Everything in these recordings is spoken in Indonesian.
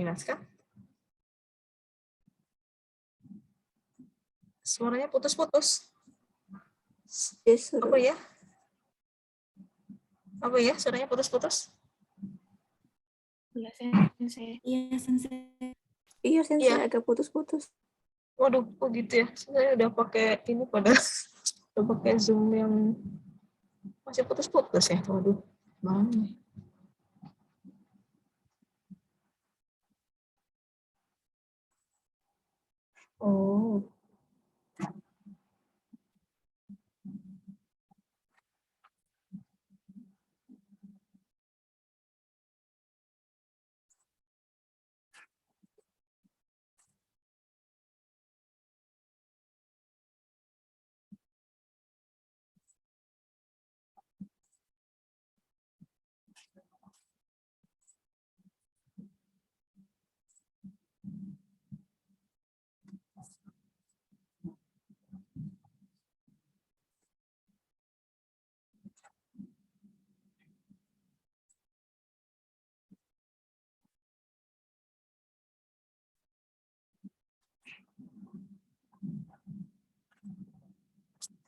Minaska? Suaranya putus-putus. Apa ya? Apa ya? Suaranya putus-putus. Iya, Sensei. Iya, Sensei, agak putus-putus. Waduh, kok gitu ya? Saya udah pakai ini pada udah pakai Zoom yang masih putus-putus ya. Waduh, mana nih? Oh.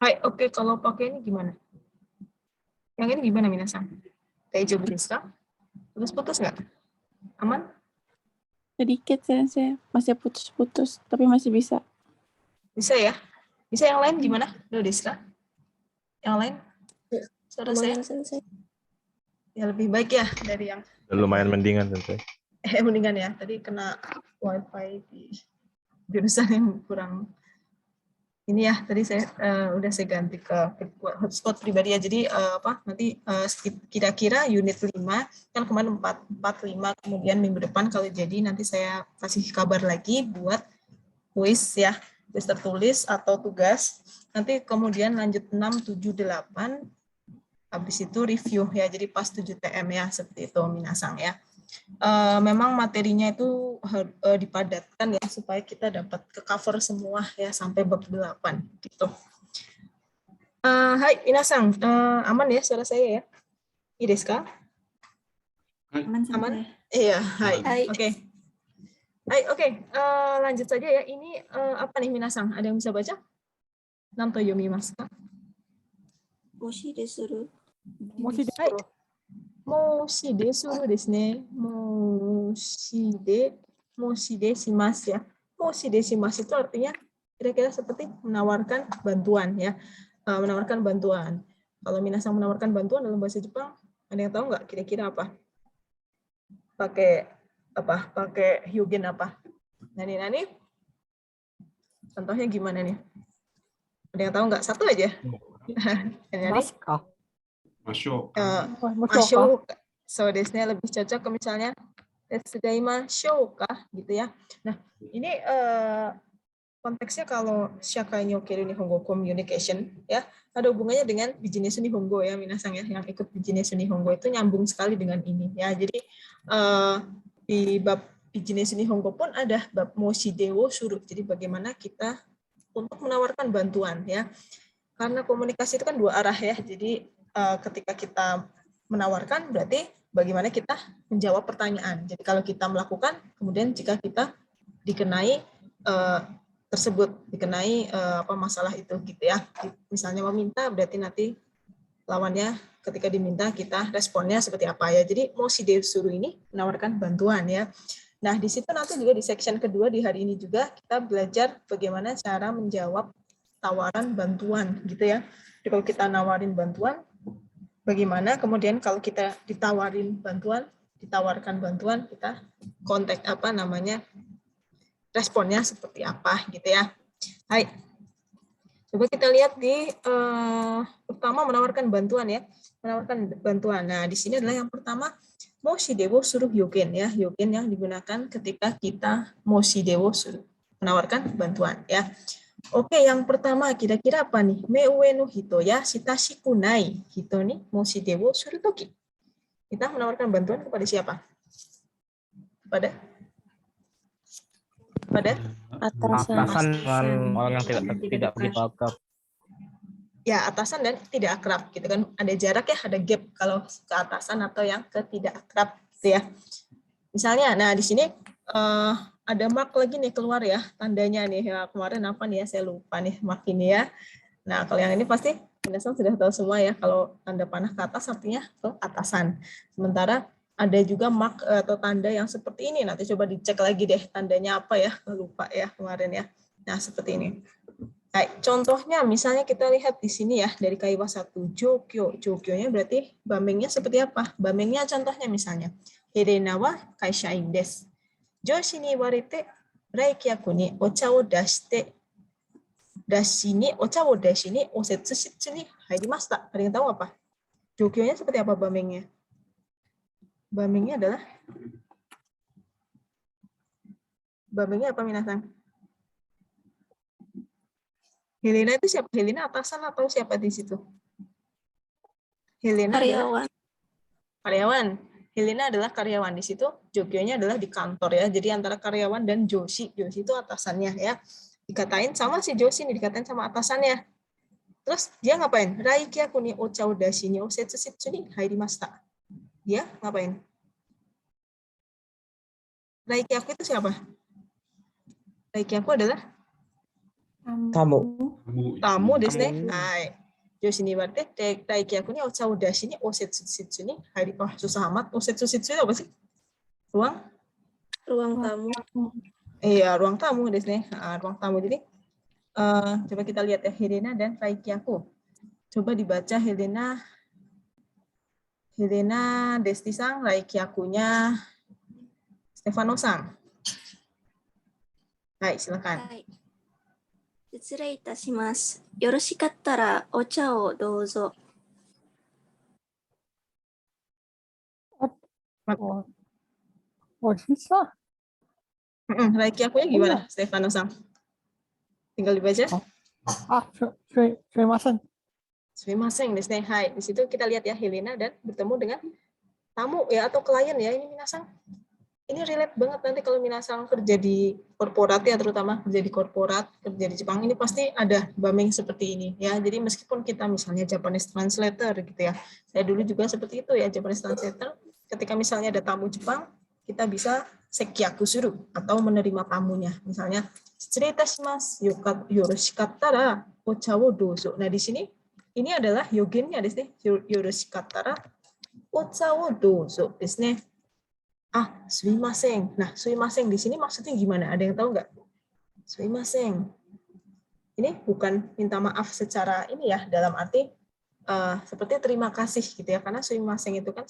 Hai, oke, kalau pakai ini gimana? Yang ini gimana, Minasan? Daijoubu desu ka? Putus-putus nggak? Aman? Sedikit, Sensei. Masih putus-putus, tapi masih bisa. Bisa ya? Bisa yang lain gimana? Do desu ka? Yang lain? Suara saya? Sensei. Ya lebih baik ya dari yang Lumayan mendingan tentu. mendingan ya. Tadi kena wifi di jurusan yang kurang ini ya. Tadi saya udah saya ganti ke hotspot pribadi ya. Jadi nanti kira-kira unit 5 kan kemarin 4, 5, kemudian minggu depan kalau jadi nanti saya kasih kabar lagi buat kuis ya, kuis tertulis atau tugas. Nanti kemudian lanjut 6, 7, 8. Habis itu review ya, jadi pas 7 TM ya, seperti itu Minasang ya. Memang materinya itu dipadatkan ya, supaya kita dapat ke cover semua ya, sampai bab 8 gitu. Hai Minasang, aman ya suara saya ya? I desu ka? Aman? Iya, hai. Oke. Hai, oke. Lanjut saja ya. Ini apa nih Minasang? Ada yang bisa baca? Nanto yomimasu ka? Moshi desuru. Moshi desuru desu ne. Moshi de shimasu ya. Moshi de shimasu itu artinya kira-kira seperti menawarkan bantuan ya. Menawarkan bantuan. Kalau Minasang menawarkan bantuan dalam bahasa Jepang, ada yang tahu nggak kira-kira apa? Pakai apa? Pakai hyugen apa? Nani? Contohnya gimana nih? Ada yang tahu nggak? Satu aja. Maska. Mashoka. So, desnya lebih cocok ke misalnya tetsudaima shouka gitu ya. Nah, ini konteksnya kalau Shakai ni okeru Nihongo Communication ya, ada hubungannya dengan Bijinesu Nihongo ya, Minasang ya, yang ikut Bijinesu Nihongo itu nyambung sekali dengan ini ya. Jadi di bab Bijinesu Nihongo pun ada bab Moshide wo Shuru. Jadi bagaimana kita untuk menawarkan bantuan ya. Karena komunikasi itu kan dua arah ya. Jadi ketika kita menawarkan berarti bagaimana kita menjawab pertanyaan. Jadi kalau kita melakukan, kemudian jika kita dikenai masalah itu gitu ya. Misalnya meminta berarti nanti lawannya ketika diminta kita responnya seperti apa ya. Jadi Moshide Suru ini menawarkan bantuan ya. Nah, di situ nanti juga di section kedua di hari ini juga kita belajar bagaimana cara menjawab tawaran bantuan gitu ya. Jadi kalau kita nawarin bantuan, bagaimana kemudian kalau kita ditawarkan bantuan, kita kontak responnya seperti apa gitu ya. Hai. Coba kita lihat di pertama menawarkan bantuan ya. Menawarkan bantuan. Nah, di sini adalah yang pertama Moshide wo suru hyugen ya. Hyugen yang digunakan ketika kita Moshide wo suru, menawarkan bantuan ya. Oke, yang pertama kira-kira apa nih? Meue no hito ya shitashiku nai hito ni moshide wo suru toki. Kita menawarkan bantuan kepada siapa? Kepada Atasan orang yang tidak begitu akrab. Ya, atasan dan tidak akrab gitu kan. Ada jarak ya, ada gap kalau ke atasan atau yang ke tidak akrab gitu ya. Misalnya, nah di sini ada mark lagi nih keluar ya, tandanya nih ya, kemarin apa nih ya, saya lupa nih mark ini ya. Nah, kalau yang ini pasti minasan sudah tahu semua ya, kalau tanda panah ke atas artinya ke atasan. Sementara ada juga mark atau tanda yang seperti ini, nanti coba dicek lagi deh tandanya apa ya, lupa ya kemarin ya. Nah, seperti ini. Nah, contohnya misalnya kita lihat di sini ya, dari kaiwa 1, Jogyo. Jogyo-nya berarti bamengnya seperti apa? Bamengnya contohnya misalnya, Helena wa kaishain desu. Joshi ni iwarete raikyaku ni ocha o dashite dashi ni ocha o dashi ni osetsu shitsu ni hairimashita. Ada yang tahu apa? Jogyo-nya seperti apa bamengnya? Bamengnya adalah apa minasan? Helena itu siapa? Helena atasan atau siapa di situ? Helena adalah karyawan. Helena adalah karyawan di situ. Jogyo-nya adalah di kantor ya. Jadi antara karyawan dan Joshi. Joshi itu atasannya ya. Dikatain sama si Joshi nih, dikatain sama atasannya. Terus dia ngapain? Raikyaku ni ocha o dashi ni osetsu shitsu ni hairimashita. Dia ngapain? Raikyaku itu siapa? Raikyaku adalah Tamu. tamu desu ne. Hai. Joshi ni iwarete raikyaku ni ocha o dashi ni osetsu shitsu ni hairimashita. Susah amat. Osetsu shitsu itu apa sih? Ruang tamu. Iya, ruang tamu desu ne. Ruang tamu. Jadi coba kita lihat ya, Helena dan Raikyaku. Coba dibaca Helena Desti-san, Raikyakunya Stefano-san. Hai, silakan. 失礼いたします。よろしかったらお茶をどうぞ。bisa. Raikyakunya gimana, Stefano-san? Tinggal dibaca. Sumimasen. Sumimasen desu ne. Hai, di situ kita lihat ya Helena dan bertemu dengan tamu ya atau klien ya. Ini minasan. Ini relate banget nanti kalau minasan kerja di korporat ya, terutama kerja di korporat, kerja di Jepang, ini pasti ada bameng seperti ini ya. Jadi meskipun kita misalnya Japanese translator gitu ya. Saya dulu juga seperti itu ya, Japanese translator. Ketika misalnya ada tamu Jepang, kita bisa sekyaku suru atau menerima tamunya. Misalnya, shirei itashimasu, yoroshikattara ocha wo douzo. Nah, di sini ini adalah yogennya desu ne. Yoroshikattara ocha wo douzo desu ne. Sumimasen. Nah, sumimasen di sini maksudnya gimana? Ada yang tahu nggak? Sumimasen. Ini bukan minta maaf secara ini ya, dalam arti seperti terima kasih gitu ya, karena sumimasen itu kan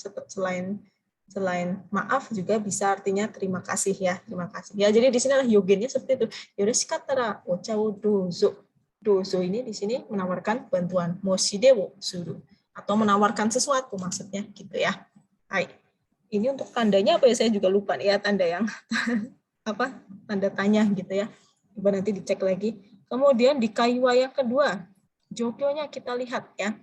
selain maaf juga bisa artinya terima kasih ya, terima kasih. Ya, jadi di sini adalah yogennya seperti itu. Yoroshiikattara ocha wo douzo. Dozo ini di sini menawarkan bantuan. Moshide wo suru. Atau menawarkan sesuatu maksudnya gitu ya. Hai. Ini untuk tandanya apa ya, saya juga lupa nih ya, tanda yang apa, tanda tanya gitu ya. Coba nanti dicek lagi. Kemudian di kaiwa yang kedua, Jogyo-nya kita lihat ya.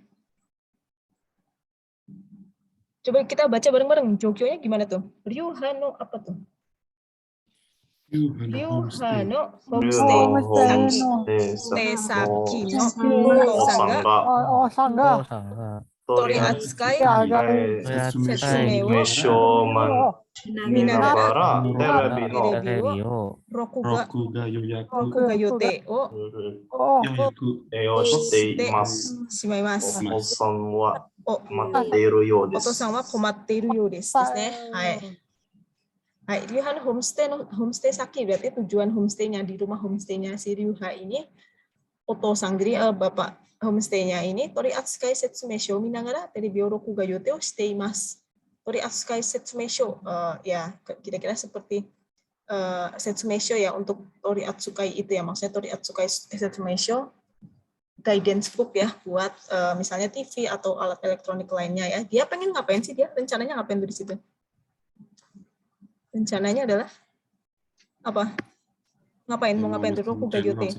Coba kita baca bareng-bareng. Jogyo-nya gimana tuh? Ryuhano apa tuh? Ryuhano homestay saki no Otosanga Tori Atsukai Setsumeo Minagara Terebi wo Rokuga yote o shimaimasu. Oto-san wa komatte iru you desu ne. Hai. Hai, Ryuha no homestay saki berarti tujuan homestay-nya, di rumah homestay-nya si Ryuha ini Oto-san, jadi bapak homestay-nya ini Tori Atsukai Setsumesho minagara terebi wo rokuga yote o shite imasu. Tori Atsukai Setsumesho ya kira-kira seperti Setsumesho ya, untuk Tori Atsukai itu ya, maksudnya Tori Atsukai Setsumesho guidance book ya buat misalnya TV atau alat elektronik lainnya ya. Dia pengen ngapain sih, dia rencananya ngapain di situ? Rencananya adalah apa? Ngapain? Mau ngapain tuh? Rokuga yote.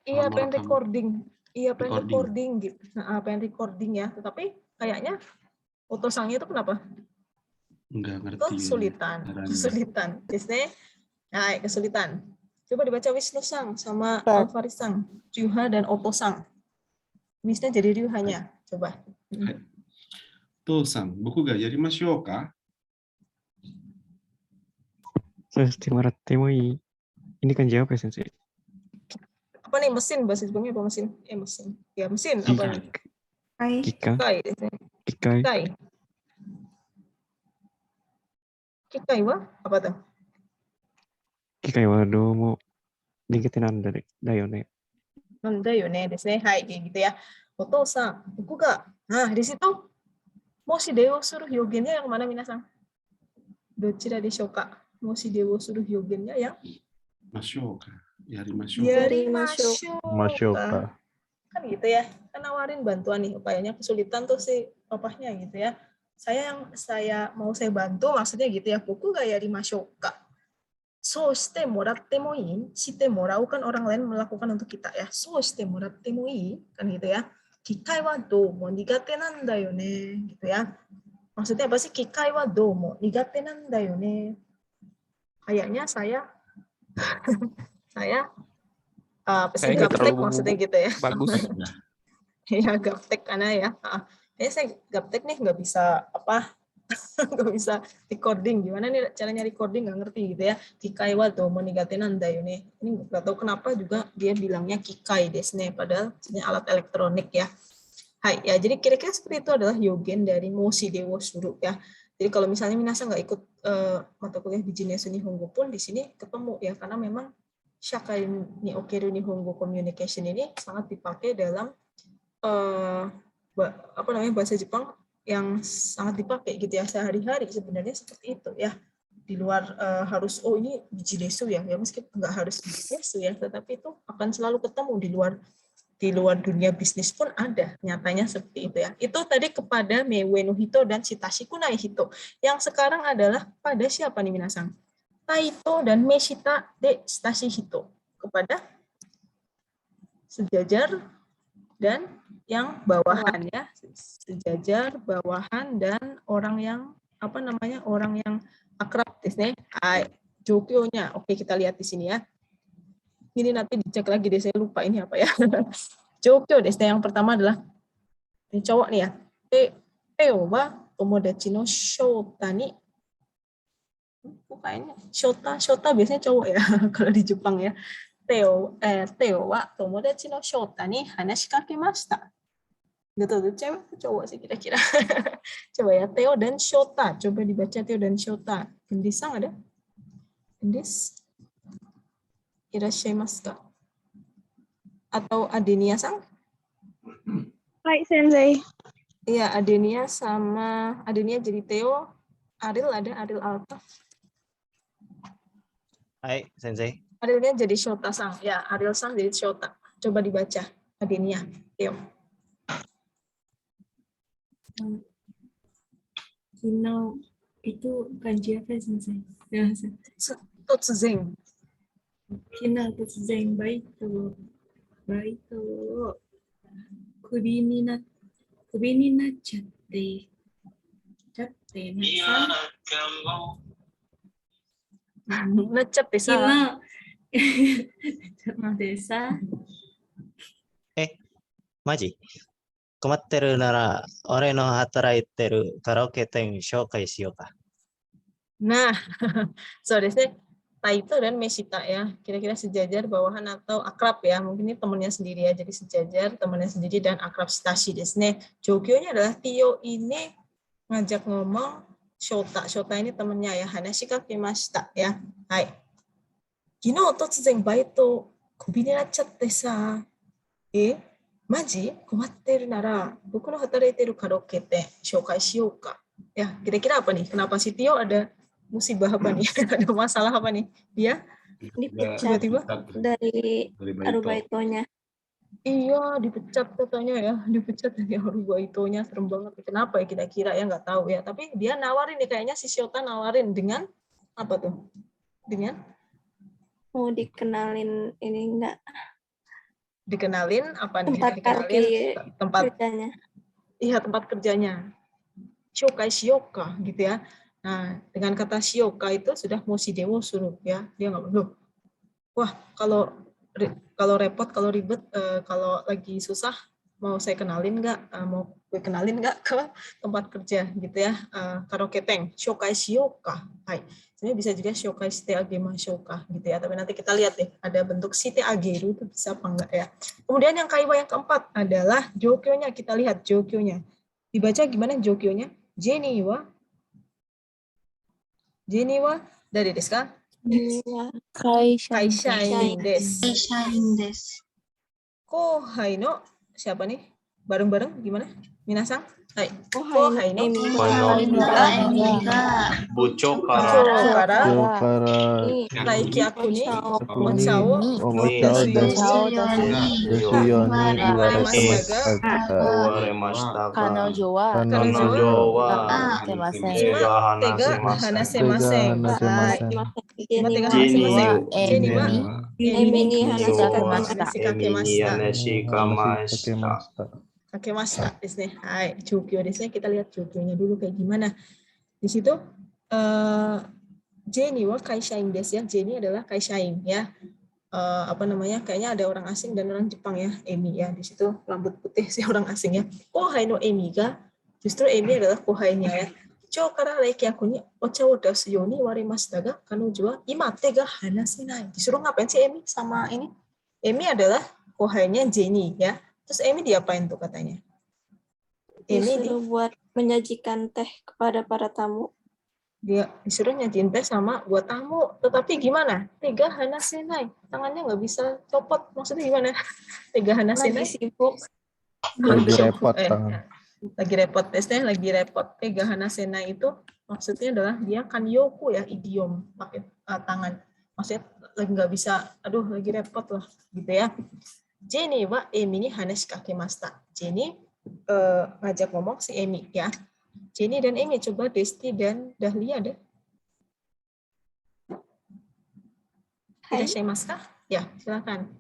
Iya, pengen recording. Iya, pengen recording gitu. Nah, pengen recording ya. Tetapi kayaknya Oto-sangnya itu kenapa? Enggak ngerti. Kesulitan. Biasanya, nah, kesulitan. Coba dibaca Wisnu-sang sama Alvaris-sang. Ryuha dan Oto-sang. Wisnu jadi Ryuhanya. Coba. Tosan, boku ga yarimashou ka? そうしてもらってもいい? Ini kan jawab ya, Sensei. Apa nih mesin? Bahasa Jepangnya apa mesin? Mesin. Ya mesin apa nih? Kika. Kikai. Kikai. Kikai. Kikai wa apa tuh? Kikai wa domo nigete nanda da yo ne. Nanda yo ne desu ne. Hai, kayak gitu ya. Oto-san, buku ga. Nah, di situ moshi de wo suru hyogennya yang mana minasan? Dochira deshou ka? Moshi de wo suru hyogennya yang Mashoka. Yarimashou. yarimashou. Masyoka. Kan gitu ya. Kan nawarin bantuan nih, upayanya kesulitan tuh si papahnya gitu ya. Saya bantu maksudnya gitu ya. Buku ga yarimashou ka? So shite moratte mo ii, shite morau kan orang lain melakukan untuk kita ya. So shite moratte mo ii, kan gitu ya. Kikai wa doumo nigate nanda yo ne, gitu ya. Maksudnya apa sih? Kikai wa doumo nigate nanda yo ne. Kayaknya saya apa sih, Kayaknya nggak gaptek terlalu maksudnya gitu ya. bagus. Ya gaptek karena ya. Kayaknya saya gaptek nih nggak bisa nggak bisa recording. Gimana nih caranya recording nggak ngerti gitu ya. Kikai wa doumo nigate nanda yo ne. Ini nggak tahu kenapa juga dia bilangnya kikai desu ne, padahal ini alat elektronik ya. Hai, ya jadi kira-kira seperti itu adalah hyogen dari moshi de wo suru ya. Jadi kalau misalnya minasan nggak ikut mata kuliah Bijinesu Nihongo pun di sini ketemu ya, karena memang Shakai ni Okeru Nihongo Communication ini sangat dipakai dalam bahasa Jepang yang sangat dipakai gitu ya sehari-hari, sebenarnya seperti itu ya. Di luar harus ini Bijinesu ya, meskipun nggak harus Bijinesu ya, tetapi itu akan selalu ketemu di luar dunia bisnis pun ada, nyatanya seperti itu ya. Itu tadi kepada Meiwe no Hito dan Shitashi Kunai Hito. Yang sekarang adalah pada siapa nih minasan? Taito dan Meshita de Shitashi Hito. Kepada sejajar dan yang bawahan ya. Sejajar, bawahan, dan orang yang orang yang akrab desu ne. Jokyonya. Oke, kita lihat di sini ya. Ini nanti dicek lagi deh, saya lupa ini apa ya. Jokyo desu ne. Yang pertama adalah ini cowok nih ya. Teo wa tomodachi no Shota ni. Kayaknya Shota biasanya cowok ya kalau di Jepang ya. Teo wa tomodachi no Shota ni hanashikakemashita. Gitu tuh, cewek cowok sih kira-kira. Coba ya, Teo dan Shota. Coba dibaca Teo dan Shota. Gendis-san ada? Gendis? Irashimasu ka? Atau Adenia-san? Hai, Sensei. Iya, Adenia jadi Theo. Ariel ada, Ariel Alta. Hai, Sensei. Arielnya jadi Shota-san. Ya, Ariel-san jadi Shota. Coba dibaca. Adenia, Theo. Kinau itu kanji apa Sensei? Totsuzen. Kinau Totsuzen baito. Kubi ni nachate. Nachatte sa. Desa. マジ困ってるなら、俺の働いてるカラオケ店紹介しようか。 Nah, so desu ne. Taito dan Meshita ya, kira-kira sejajar, bawahan, atau akrab ya. Mungkin ini temannya sendiri ya, jadi sejajar, temannya sendiri, dan akrab Shitashi desu ne. Jokyo-nya adalah Tio ini ngajak ngomong Shota. Shota ini temannya ya, hanashikakemashita ya. Hai. Kino totsuzen baito kubi ni nachchatte sa. Maji? Komatteるなら、僕の働いてるカラオケ店紹介しようか. Ya, kira-kira apa nih? Kenapa si Tio ada musibah apa nih? Ada masalah apa nih? Dia Dipecat tiba-tiba dari arubaitonya. iya dipecat katanya ya, dipecat dari arubaitonya. Serem banget. Kenapa ya kira-kira ya, nggak tahu ya. Tapi dia nawarin nih, kayaknya si Shota nawarin dengan apa tuh? Dengan Mau dikenalin ini enggak dikenalin apa nih? tempat Dikenalin tempat kerjanya. Iya, tempat kerjanya. Shokai shiyoka gitu ya. Nah, dengan kata shiyoka itu sudah moshi dewo suru ya. Dia nggak perlu. Wah, kalau repot, kalau ribet, kalau lagi susah, mau saya kenalin nggak? Mau gue kenalin nggak ke tempat kerja gitu ya? Karaoke tank, shokai shiyoka. Hai. Sebenarnya bisa juga shokai shite agemashouka gitu ya. Tapi nanti kita lihat deh, ada bentuk shite ageru itu bisa apa enggak ya. Kemudian yang kaiwa yang keempat adalah jokyonya. Kita lihat jokyonya. Dibaca gimana jokyonya? Jenny wa dari desu ka? Kaishain desu. Kohai no siapa nih? Bareng-bareng gimana? Minasang? Hai. Kohai no Bucho Bucho kara kara naiki aku ni ocha o desu yo ni iwaremashita ga kanojo wa ima tega hanasemasen. Ima tega hanasemasen. Jenny wa Emi ni hanashikakemashita. Kakemashita desu ne. Hai, jokyo desu ne. Kita lihat jokyonya dulu kayak gimana. Di situ Jenny wa kaishain desu ya. Jenny adalah kaishain ya. Apa namanya? Kayaknya ada orang asing dan orang Jepang ya. Emi ya. Di situ rambut putih si orang asing ya. Kohai no Emi ga justru Emi adalah kohainya ya. Chou kara reiki aku ni ocha wo dasu you ni iwaremashita ga kanojo wa ima te ga hanasenai. Disuruh ngapain sih Emi sama ini? Emi adalah kohainya Jenny ya. Terus Emi diapain tuh katanya? Disuruh buat menyajikan teh kepada para tamu. Dia disuruh nyajiin teh sama buat tamu. Tetapi gimana? Tega hanasenai. Tangannya nggak bisa copot. Maksudnya gimana? Tega hanasenai. Lagi sibuk. Lagi repot tangan. Lagi repot. Tesnya lagi repot. Tega hanasenai itu maksudnya adalah dia kan yoku ya, idiom pakai tangan. Maksudnya lagi nggak bisa, aduh lagi repot lah gitu ya. Jenny wa Emi ni hanashikakemashita. Jenny ngajak ngomong si Emi ya. Jenny dan Emi, coba Desti dan Dahlia deh. Irashaimashika kah? Ya, silakan.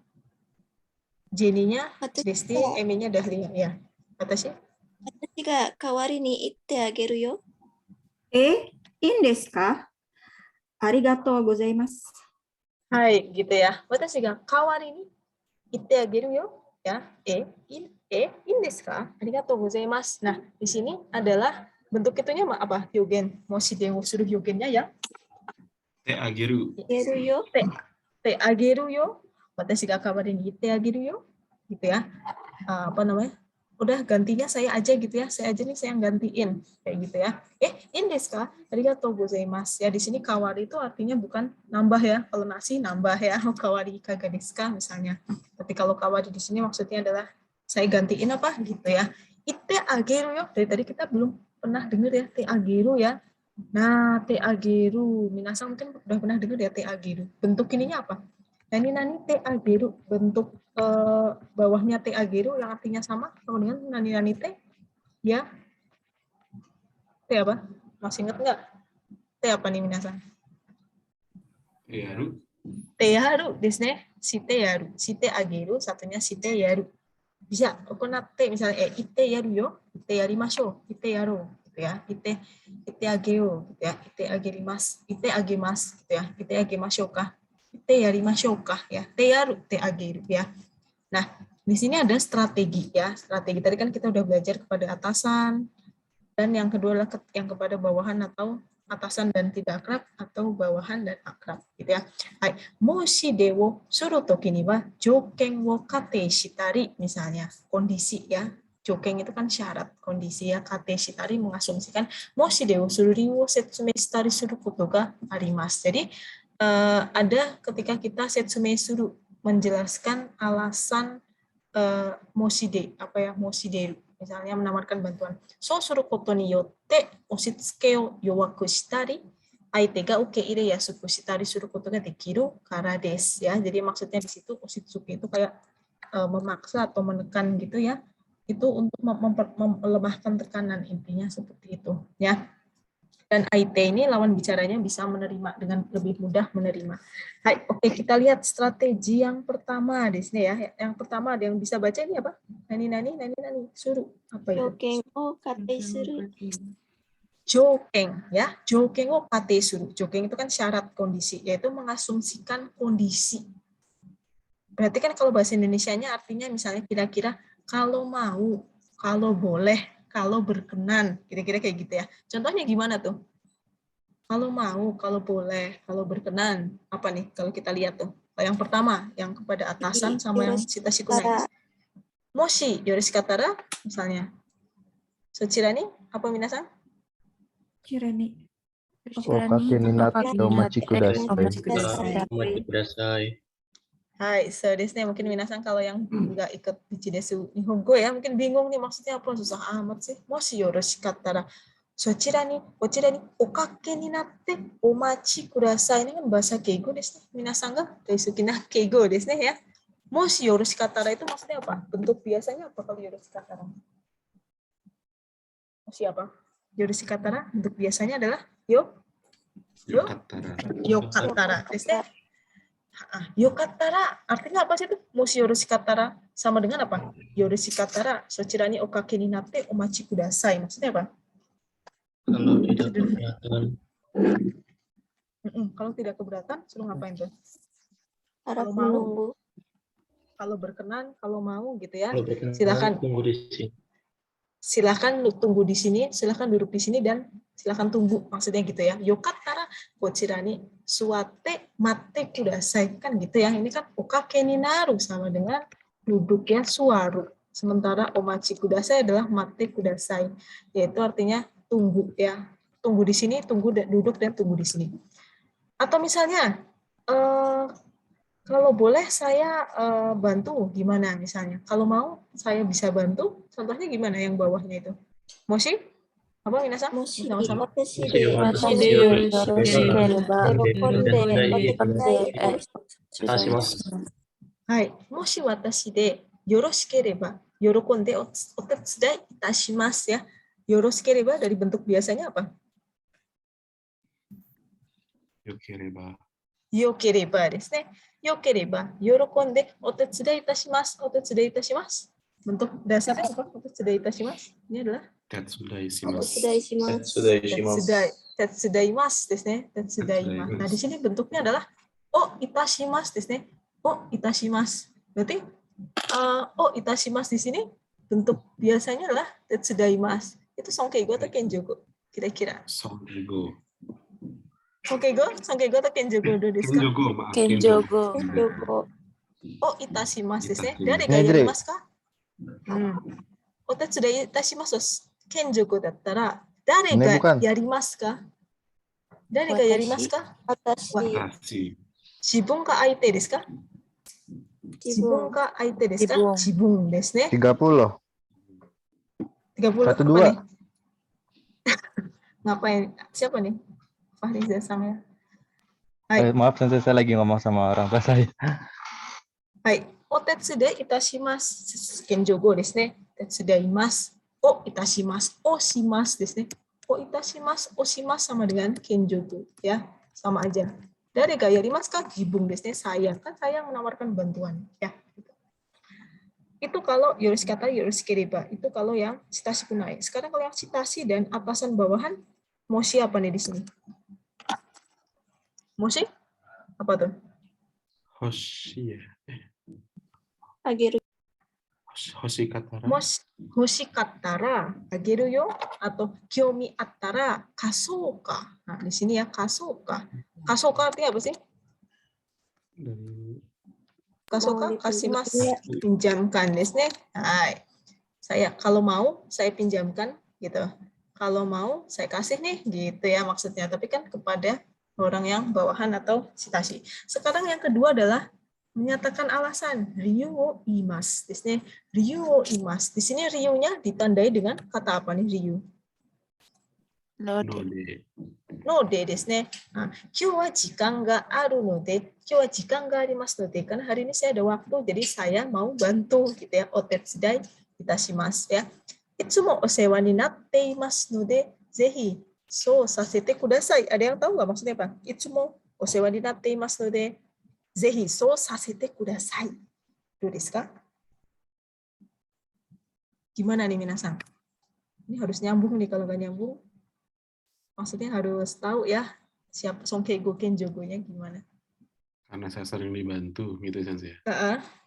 Jenny-nya Desti, Emi-nya Dahlia ya. Watashi? Watashi ga kawari ni itte ageru yo. いいんですか？ありがとうございます。 Hai, gitu ya. Watashi ga kawari ni itte ageru yo. Ya, in desu ka? Arigatou gozaimasu. Nah, di sini adalah bentuk itunya apa? Hyogen. Moshide wo suru hyogennya ya. Te ageru. Ageru yo. Te ageru yo. Watashi ga kawari ni itte ageru yo. Gitu ya. Apa namanya? Udah gantinya saya aja gitu ya. Saya aja nih saya gantiin kayak gitu ya. In desu ka? Arigatou gozaimasu. Ya di sini kawari itu artinya bukan nambah ya. Kalau nasi nambah ya. Kawari ikaga desu ka misalnya. Tapi kalau kawari di sini maksudnya adalah saya gantiin apa gitu ya. Itte ageru yo. Dari tadi kita belum pernah dengar ya te ageru ya. Nah, te ageru. Minasan mungkin udah pernah dengar ya te ageru. Bentuk ininya apa? Nani te ageru, bentuk bawahnya te ageru yang artinya sama dengan nani te ya. Te apa? Masih ingat nggak? Te apa nih minasan? Yaru. Te yaru desu ne. Shite yaru. Shite ageru, satunya shite yaru. Bisa okonate misalnya ite yaru yo, ite yarimashou, ite yaru gitu ya. Ite ageo gitu ya. Ite agerimasu, ite agemas gitu ya. Ite agemashou ka. Te yarimashou ka ya. Te yaru, te ageru ya. Nah, di sini ada strategi ya. Strategi tadi kan kita udah belajar kepada atasan dan yang kedua adalah yang kepada bawahan atau atasan dan tidak akrab atau bawahan dan akrab gitu ya. Hai, moshide wo suru toki ni wa jouken wo kate shitari misalnya kondisi ya. Jouken itu kan syarat, kondisi ya. Kate shitari mengasumsikan moshide wo sururi wo setsume shitari suru koto ga arimasu. Jadi ada ketika kita setsume suru menjelaskan alasan moshide apa ya moshide misalnya menawarkan bantuan. So suru koto ni yotte oshitsuke o yowaku shitari aite ga ukeire yasuku shitari suru koto ga dekiru kara desu ya. Jadi maksudnya di situ oshitsuke itu kayak memaksa atau menekan gitu ya. Itu untuk melemahkan tekanan intinya seperti itu ya. Dan aite ini lawan bicaranya bisa menerima dengan lebih mudah menerima. Hai, oke kita lihat strategi yang pertama di sini ya. Yang pertama ada yang bisa baca ini apa? Nani suruh apa itu? Jouken o kate suru. Jouken ya. Jouken o kate suru. Jouken itu kan syarat kondisi, yaitu mengasumsikan kondisi. Berarti kan kalau bahasa Indonesianya artinya misalnya kira-kira kalau mau, kalau boleh, kalau berkenan, kira-kira kayak gitu ya. Contohnya gimana tuh? Kalau mau, kalau boleh, kalau berkenan. Apa nih kalau kita lihat tuh? Yang pertama, yang kepada atasan sama yang citashi kunai. Moshi yoroshikatara, misalnya. Sochira ni, apa minasan? Kirani. Okake ni natte omachi kudasai. Omachi kudasai. Hai, so desu ne, mungkin minasan kalau yang nggak ikut Bichidesu Nihongo ya, mungkin bingung nih maksudnya apa, susah amat sih. Moshi yoroshikatara, sochira ni, kochira ni, okake ni natte, omachi kudasai. Ini kan bahasa Keigo desu ne. Minasan ga Daisuki na Keigo desu ne ya. Moshi yoroshikatara itu maksudnya apa? Bentuk biasanya apa kalau yoroshikatara? Moshi apa? Yoroshikatara, bentuk biasanya adalah yokattara desu ne. Yokattara artinya apa sih itu? Moshi yoroshikatara sama dengan apa? Yoroshikatara sochira ni okake ni natte omachi kudasai. Maksudnya apa? Kalau tidak keberatan. Kalau tidak keberatan, suruh ngapain tuh? Harap Kalau mau, menunggu. kalau berkenan, kalau mau gitu ya. Kalau berkenan, Silakan. tunggu di sini. Silakan tunggu di sini, silakan duduk di sini dan silakan tunggu, maksudnya gitu ya. Yokattara kochira ni suwatte matte kudasai, kan gitu ya. Ini kan okake ni naru sama dengan duduk ya, suwaru. Sementara omachi kudasai adalah matte kudasai, yaitu artinya tunggu ya. Tunggu di sini, tunggu dan duduk dan tunggu di sini. Atau misalnya kalau boleh saya bantu, gimana misalnya? Kalau mau saya bisa bantu, contohnya gimana yang bawahnya itu? Moshi? Apa minasan? Moshi Sama-sama. watashi Moshi de watashi Hai, moshi watashi de yoroshikereba, yorokonde otetsudai itashimasu ya. Yoroshikereba dari bentuk biasanya apa? Yokereba. Yokereba desu ne. Yokereba, yorokonde otetsudai itashimasu, otetsudai itashimasu. Bentuk dasarnya apa? Otetsudai itashimasu. Ini adalah Tetsudai shimasu. tetsudaimasu desu ne. Tetsudaimasu. Nah, di sini bentuknya adalah itashimasu desu ne. Itashimasu. Berarti itashimasu di sini bentuk biasanya adalah tetsudaimasu. Itu Sonkeigo atau Kenjogo? Kira-kira. Sonkeigo. Sonkeigo atau Kenjogo desu ka? Kenjogo, maaf. Kenjogo. Itashimasu desu ne. Itashimasu. Dare ga yarimasu ka? Otetsudai itashimasu Kenjogo dattara dare Ini ga bukan. yarimasu ka? Dare ga yarimasu ka? Watashi. Watashi. Jibun ka aite desu ka? Jibun ka aite desu ka? Jibun desu ne. 30. 30 Satu, apa dua. nih? Ngapain? Siapa nih? Fahriza Sang ya. Hai. Maaf, sensei, saya lagi ngomong sama orang tua saya. Hai. Otetsudai itashimasu Kenjogo desu ne. Tetsudaimasu. Itashimasu. Shimasu desu ne. Itashimasu. Shimasu sama dengan Kenjogo ya. Sama aja. Dari ga yarimasu ka? Jibun desu ne. Saya. Kan saya menawarkan bantuan ya. Itu kalau yoroshikkata, yoroshikereba. Itu kalau yang citashi kunai. Sekarang kalau yang citashi dan atasan bawahan, moshi apa nih di sini? Moshi? Apa tuh? Hoshi ya. Ageru. Hoshikattara. Hoshikattara, ageru yo, atau kyomi attara, kasouka. Nah, di sini ya, kasouka. Kasouka artinya apa sih? Dari Kasouka, kasimasu, pinjamkan desu ne. Hai. Saya kalau mau saya pinjamkan gitu. Kalau mau saya kasih nih gitu ya maksudnya. Tapi kan kepada orang yang bawahan atau citashi. Sekarang yang kedua adalah menyatakan alasan. Ryu wo imasu desu ne. Ryu wo imasu. Di sini ryu-nya ditandai dengan kata apa nih ryu? Node. Node desu ne. Kyou wa jikan ga aru node, kyou wa jikan ga arimasu node. Karena hari ini saya ada waktu, jadi saya mau bantu gitu ya. Otetsudai itashimasu ya. Itsumo osewa ni natte imasu node, zehi so sasete kudasai. Ada yang tahu nggak maksudnya apa? Itsumo osewa ni natte imasu node, zehi so sasete kudasai. Do desu ka? Gimana nih minasan? Ini harus nyambung nih, kalau nggak nyambung maksudnya harus tahu ya siapa Sonkeigo Kenjogo-nya gimana. Karena saya sering dibantu gitu Sensei.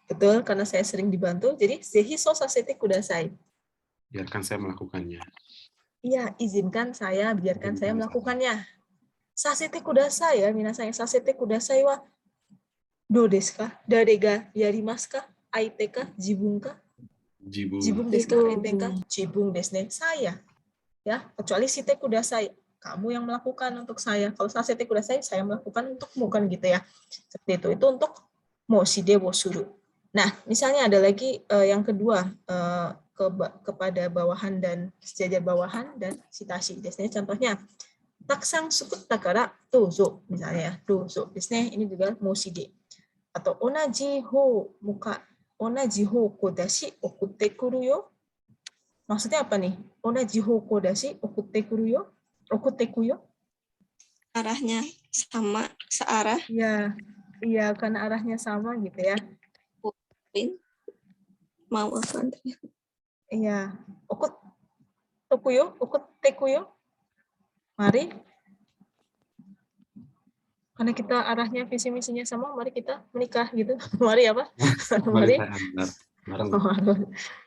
Betul, karena saya sering dibantu. Jadi zehi so sasete kudasai. Biarkan saya melakukannya. Iya, izinkan saya, biarkan saya melakukannya. Sasete kudasai ya, minasan. Sasete kudasai wa do desu ka? Dare ga yarimasu ka? Aite ka? Jibun ka? Jibun. Jibun desu ka? Aite ka? Jibun desu ne. Saya. Ya, kecuali site kudasai. Kamu yang melakukan untuk saya. Kalau sasete kudasai, saya melakukan untukmu kan gitu ya. Seperti itu. Itu untuk moshide wo suru. Nah, misalnya ada lagi yang kedua, kepada bawahan dan sejajar bawahan dan citashi. Biasanya contohnya, taksang sukutta kara dozo. Misalnya, dozo. Biasanya ini juga moshide. Atau onaji hoko dashi okutte kuru yo. Maksudnya apa nih? Onaji hoko dashi okutte kuru yo. Okutte ku yo. Arahnya sama, searah. Iya, karena arahnya sama gitu ya. Mau aku antar. Iya. Okutte ku yo. Mari. Karena kita arahnya visi misinya sama, mari kita menikah gitu. Mari apa? Mari.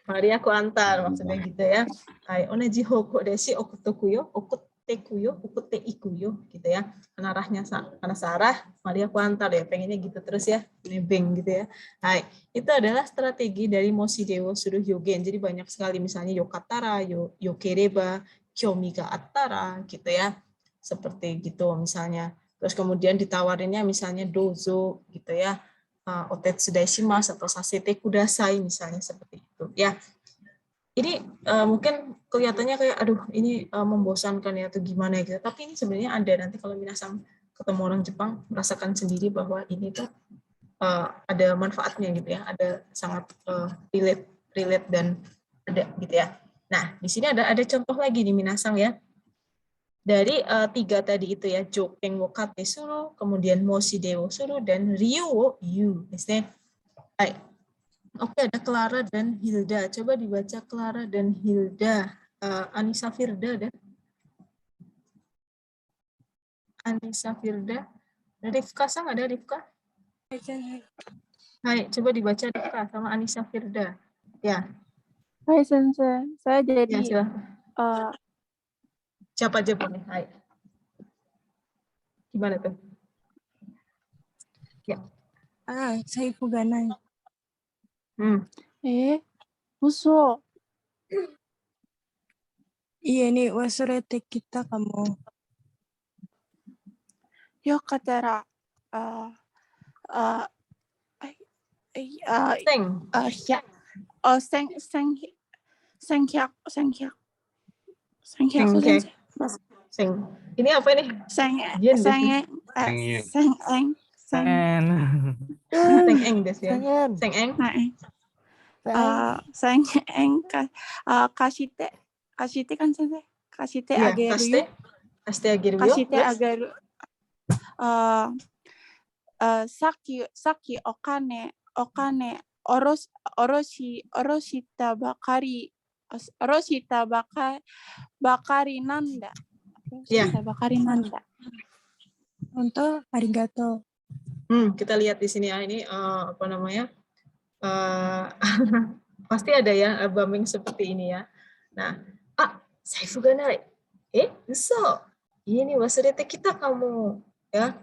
Mari aku antar, maksudnya gitu ya. Hai, onaji hoko deshi okutte ku yo, okutte iku yo gitu ya. Karena arahnya karena searah, mari aku antar ya. Pengennya gitu terus ya, nebeng gitu ya. Hai, itu adalah strategi dari moshide wo suru hyogen. Jadi banyak sekali, misalnya yokattara, yokereba, kyomi ga attara gitu ya. Seperti gitu misalnya. Terus kemudian ditawarinnya misalnya dozo gitu ya, otetsu daishimasu atau sasete kudasai misalnya seperti itu ya. Ini mungkin kelihatannya kayak aduh ini membosankan ya atau gimana gitu. Tapi ini sebenarnya ada, nanti kalau minasang ketemu orang Jepang merasakan sendiri bahwa ini tuh ada manfaatnya gitu ya, ada sangat relate dan ada gitu ya. Nah, di sini ada contoh lagi nih minasang ya. Dari 3 tadi itu ya, joken wo kate suru, kemudian moshide wo suru, dan ryu wo yu. Hai. Oke, ada Clara dan Hilda. Coba dibaca Clara dan Hilda. Anissa Firda dan Anissa Firda. Rifka sang ada Rifka? Hai, coba dibaca Rifka sama Anissa Firda. Ya. Hai Sensei, saya jadi Ya, siapa aja boleh. Hai. Gimana tuh? Ya. Saya Fuganai. 嘘。家に忘れてきたかも。よかったら、Seng. Ini apa nih? Sengeng des ya. Sengeng. Kashite kan Sensei? Kashite ageru yo. Kashite ageru yo. Kashite ageru. Saki okane oroshita bakari nanda. Oroshita bakari nanda. Untuk arigato. Kita lihat di sini ya, ini apa namanya? Pasti ada ya bumming seperti ini ya. Nah, saifu ga nai. Uso. Ini wasurete kita kamu ya.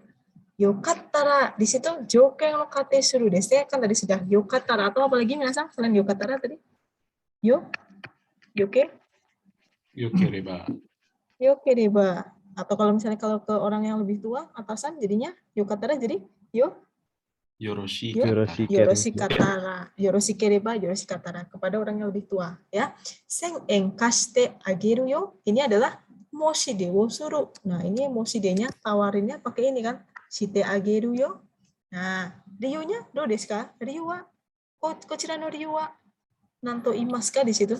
Yokattara, di situ joken no kate suru desu ya, kan tadi sudah yokattara, atau apalagi minasang selain yokattara tadi? Yokereba. Atau kalau misalnya kalau ke orang yang lebih tua, atasan jadinya yokattara jadi yoroshikereba kepada orang yang lebih tua ya. Sengeng kashite ageru yo. Ini adalah moshide wo suru. Nah, ini moshide-nya tawarinnya pakai ini kan. Shite ageru yo. Nah, ryu-nya do desu ka? Ryu wa kochira no ryu wa nanto imasu ka di situ?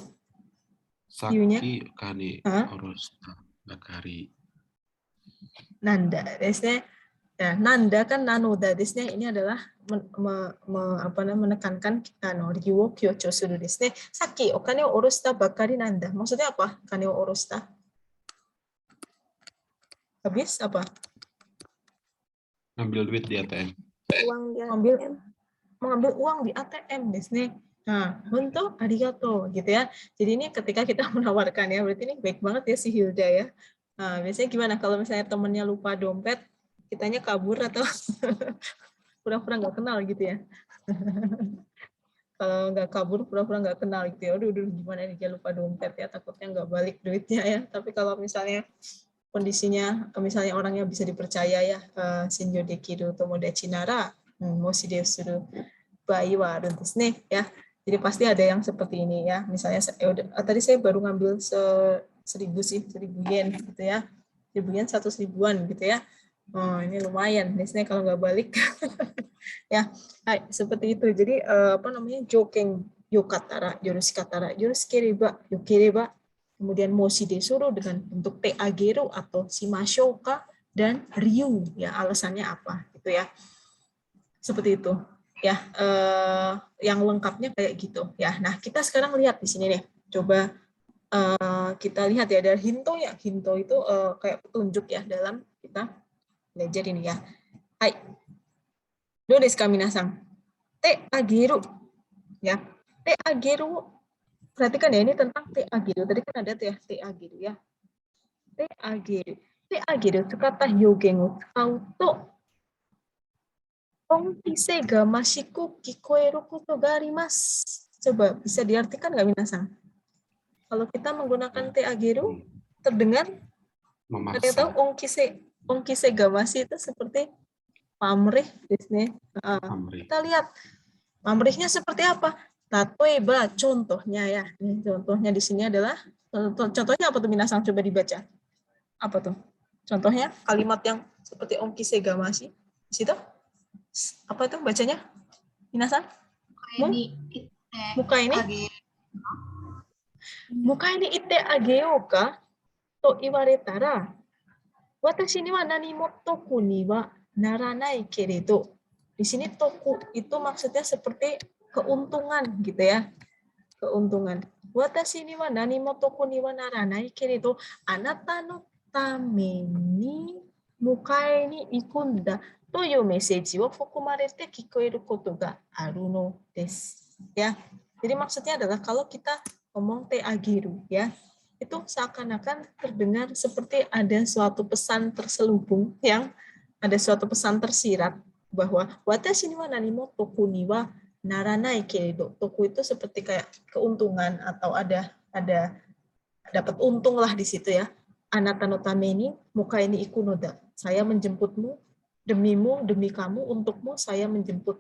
Saki kane oroshita bakari. Nanda desu. Nah, nanda kan nanoda desu. Ini adalah menekankan ryu wo kyocho suru desu. Saki o kane o oroshita bakari nanda. Maksudnya apa? Kane o oroshita? Habis apa? Ngambil duit di ATM. Mengambil uang di ATM desu. Nah, honto arigato gitu ya. Jadi ini ketika kita menawarkan ya, berarti ini baik banget ya si Hilda ya. Nah, biasanya gimana kalau misalnya temennya lupa dompet, kitanya kabur atau pura-pura nggak kenal gitu ya? Kalau nggak kabur, pura-pura nggak kenal gitu ya. Aduh, gimana nih dia lupa dompet ya, takutnya nggak balik duitnya ya. Tapi kalau misalnya kondisinya, misalnya orangnya bisa dipercaya ya, Shinjo dekiru tomodachi nara, moshi desuru bai wa aru desu ne, ya. Jadi pasti ada yang seperti ini ya. Misalnya tadi saya baru ngambil 1.000 yen gitu ya. 1.000 yen 100.000-an gitu ya. Oh, ini lumayan. Biasanya kalau nggak balik ya, seperti itu. Jadi apa namanya, joken yokatara, yorushikatara, yoroshikereba, yokereba, kemudian moshi desuru dengan bentuk te ageru atau shimashouka, dan ryu ya, alasannya apa gitu ya. Seperti itu ya, yang lengkapnya kayak gitu ya. Nah, kita sekarang lihat di sini nih. Coba kita lihat ya, dari hinto ya. Hinto itu kayak petunjuk ya dalam kita belajar ini ya. Hai. Do desu ka minasan? Te ageru. Ya. Te ageru. Perhatikan ya, ini tentang te ageru. Tadi kan ada tuh ya, te ageru ya. Te ageru. Te ageru tsukata hyogen wo tsukau to onkise ga mashiku kikoeru koto ga arimasu. Coba bisa diartikan nggak minasan? Kalau kita menggunakan te ageru, terdengar? Ada tahu onkise ga mashi itu seperti pamrih di sini. Kita lihat pamrihnya seperti apa. Tatoeba, contohnya ya. Contohnya di sini adalah, contohnya apa tuh minasan? Coba dibaca. Apa tuh? Contohnya kalimat yang seperti onkise ga mashi. Di situ? Apa itu bacanya? Minasan? Muka ini? Muka ini ite ageo ka to iwaretara, watashi ni wa nani mo toku ni wa naranai keredo. Di sini toku itu maksudnya seperti keuntungan gitu ya. Keuntungan. Watashi ni wa nani mo toku ni wa naranai keredo, anata no tame ni mukae ni ikunda toいうメッセージを含まれて聞こえることがあるのです。Ya. Jadi maksudnya adalah kalau kita ngomong te ageru ya, itu seakan-akan terdengar seperti ada suatu pesan terselubung, yang ada suatu pesan tersirat bahwa watashi ni wa nani mo toku ni wa naranai keredo. Toku itu seperti kayak keuntungan atau ada dapat untung lah di situ ya. Anata no tame ni mukai ni iku no da. Saya menjemputmu, demimu, demi kamu, untukmu saya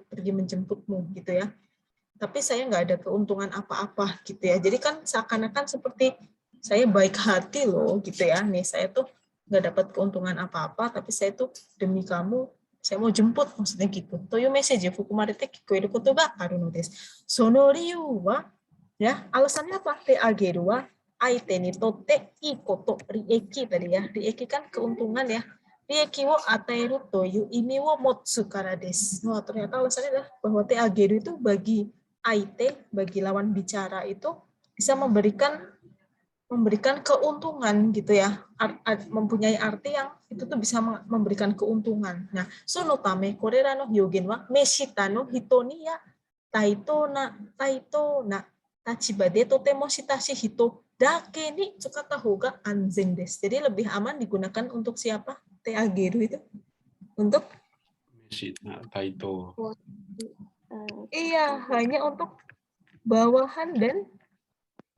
pergi menjemputmu gitu ya. Tapi saya nggak ada keuntungan apa-apa gitu ya. Jadi kan seakan-akan seperti saya baik hati loh gitu ya. Nih saya tuh nggak dapat keuntungan apa-apa, tapi saya tuh demi kamu saya mau jemput, maksudnya gitu. Toyo message fukumarete kikoeru koto ga aru no desu. Sono ryu wa, ya, alasannya apa? Te ageru wa aite ni totte ii koto, rieki tadi ya. Rieki kan keuntungan ya. Rieki wo ataeru to yu imi wo motsu kara desu. Wah, ternyata alasannya adalah bahwa te ageru itu bagi aite, bagi lawan bicara itu bisa memberikan keuntungan gitu ya, mempunyai arti yang itu tuh bisa memberikan keuntungan. Nah, sono tame korera no hyogen wa meshita no hito ni ya taito na tachiba de totemo shitashi hito dake ni tsukata houga anzen desu. Jadi lebih aman digunakan untuk siapa? Te ageru itu untuk meshita taito. Iya, hanya untuk bawahan dan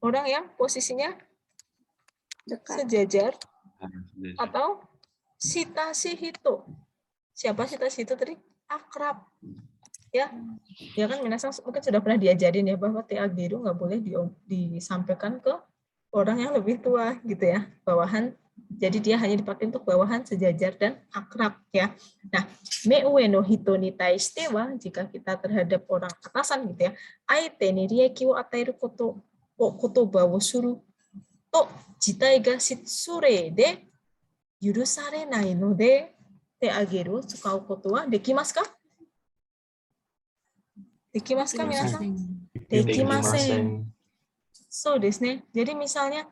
orang yang posisinya sejajar atau shitashi hito. Siapa shitashi hito tadi? Akrab. Ya. Ya kan minasan mungkin sudah pernah diajarin ya bahwa te ageru nggak boleh disampaikan ke orang yang lebih tua gitu ya. Bawahan. Jadi dia hanya dipakai untuk bawahan, sejajar, dan akrab ya. Nah, meue no hito ni taishite wa, jika kita terhadap orang atasan gitu ya, aite ni rieki wo ataeru kotoba wo suru to jitai ga shitsure de yurusarenai no de te ageru tsukau koto wa dekimasu ka? Dekimasu ka minasan? Dekimasen. So desu ne. Jadi misalnya,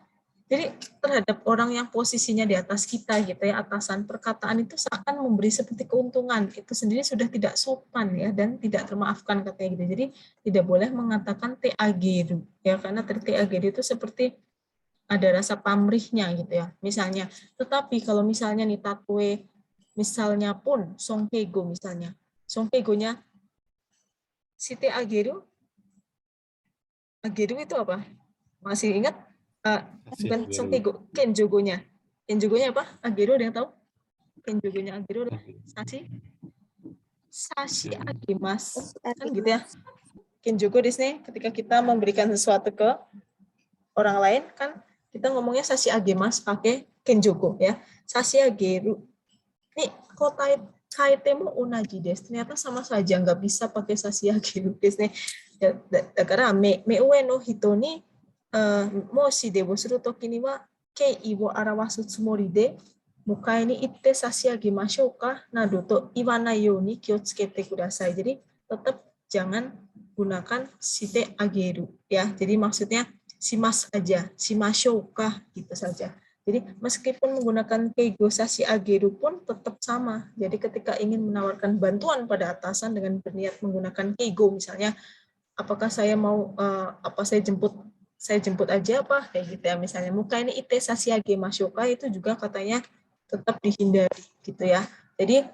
jadi terhadap orang yang posisinya di atas kita gitu ya, atasan, perkataan itu seakan memberi seperti keuntungan, itu sendiri sudah tidak sopan ya, dan tidak termaafkan katanya gitu. Jadi tidak boleh mengatakan te ageru ya, karena te ageru itu seperti ada rasa pamrihnya gitu ya. Misalnya, tetapi kalau misalnya nih tatue, misalnya pun songkeigo misalnya. Songkeigo-nya shite ageru. Ageru itu apa? Masih ingat? Bukan songkeigo, kenjogo-nya. Kenjogo-nya apa? Ageru ada yang tahu? Kenjogo-nya ageru adalah sashi agemas. Kan gitu ya. Kenjogo di sini ketika kita memberikan sesuatu ke orang lain kan kita ngomongnya sashi agemas pakai kenjogo ya. Sashi ageru. Nih, kok kaitemo unaji desu. Ternyata sama saja, nggak bisa pakai sashi ageru desu ne. Dakara me ue no hito ni moshi debo suru toki ni wa kei wo arawasu tsumori de mukai ni itte sashi agemashou ka nado to iwanai you ni kiotsukete kudasai. Jadi tetap jangan gunakan shite ageru ya. Jadi maksudnya shimas aja, shimashou ka gitu saja. Jadi meskipun menggunakan keigo sashi ageru pun tetap sama. Jadi ketika ingin menawarkan bantuan pada atasan dengan berniat menggunakan keigo misalnya, apakah saya mau saya jemput aja apa kayak gitu ya. Misalnya muka ini ite sashi agemashou ka itu juga katanya tetap dihindari gitu ya. Jadi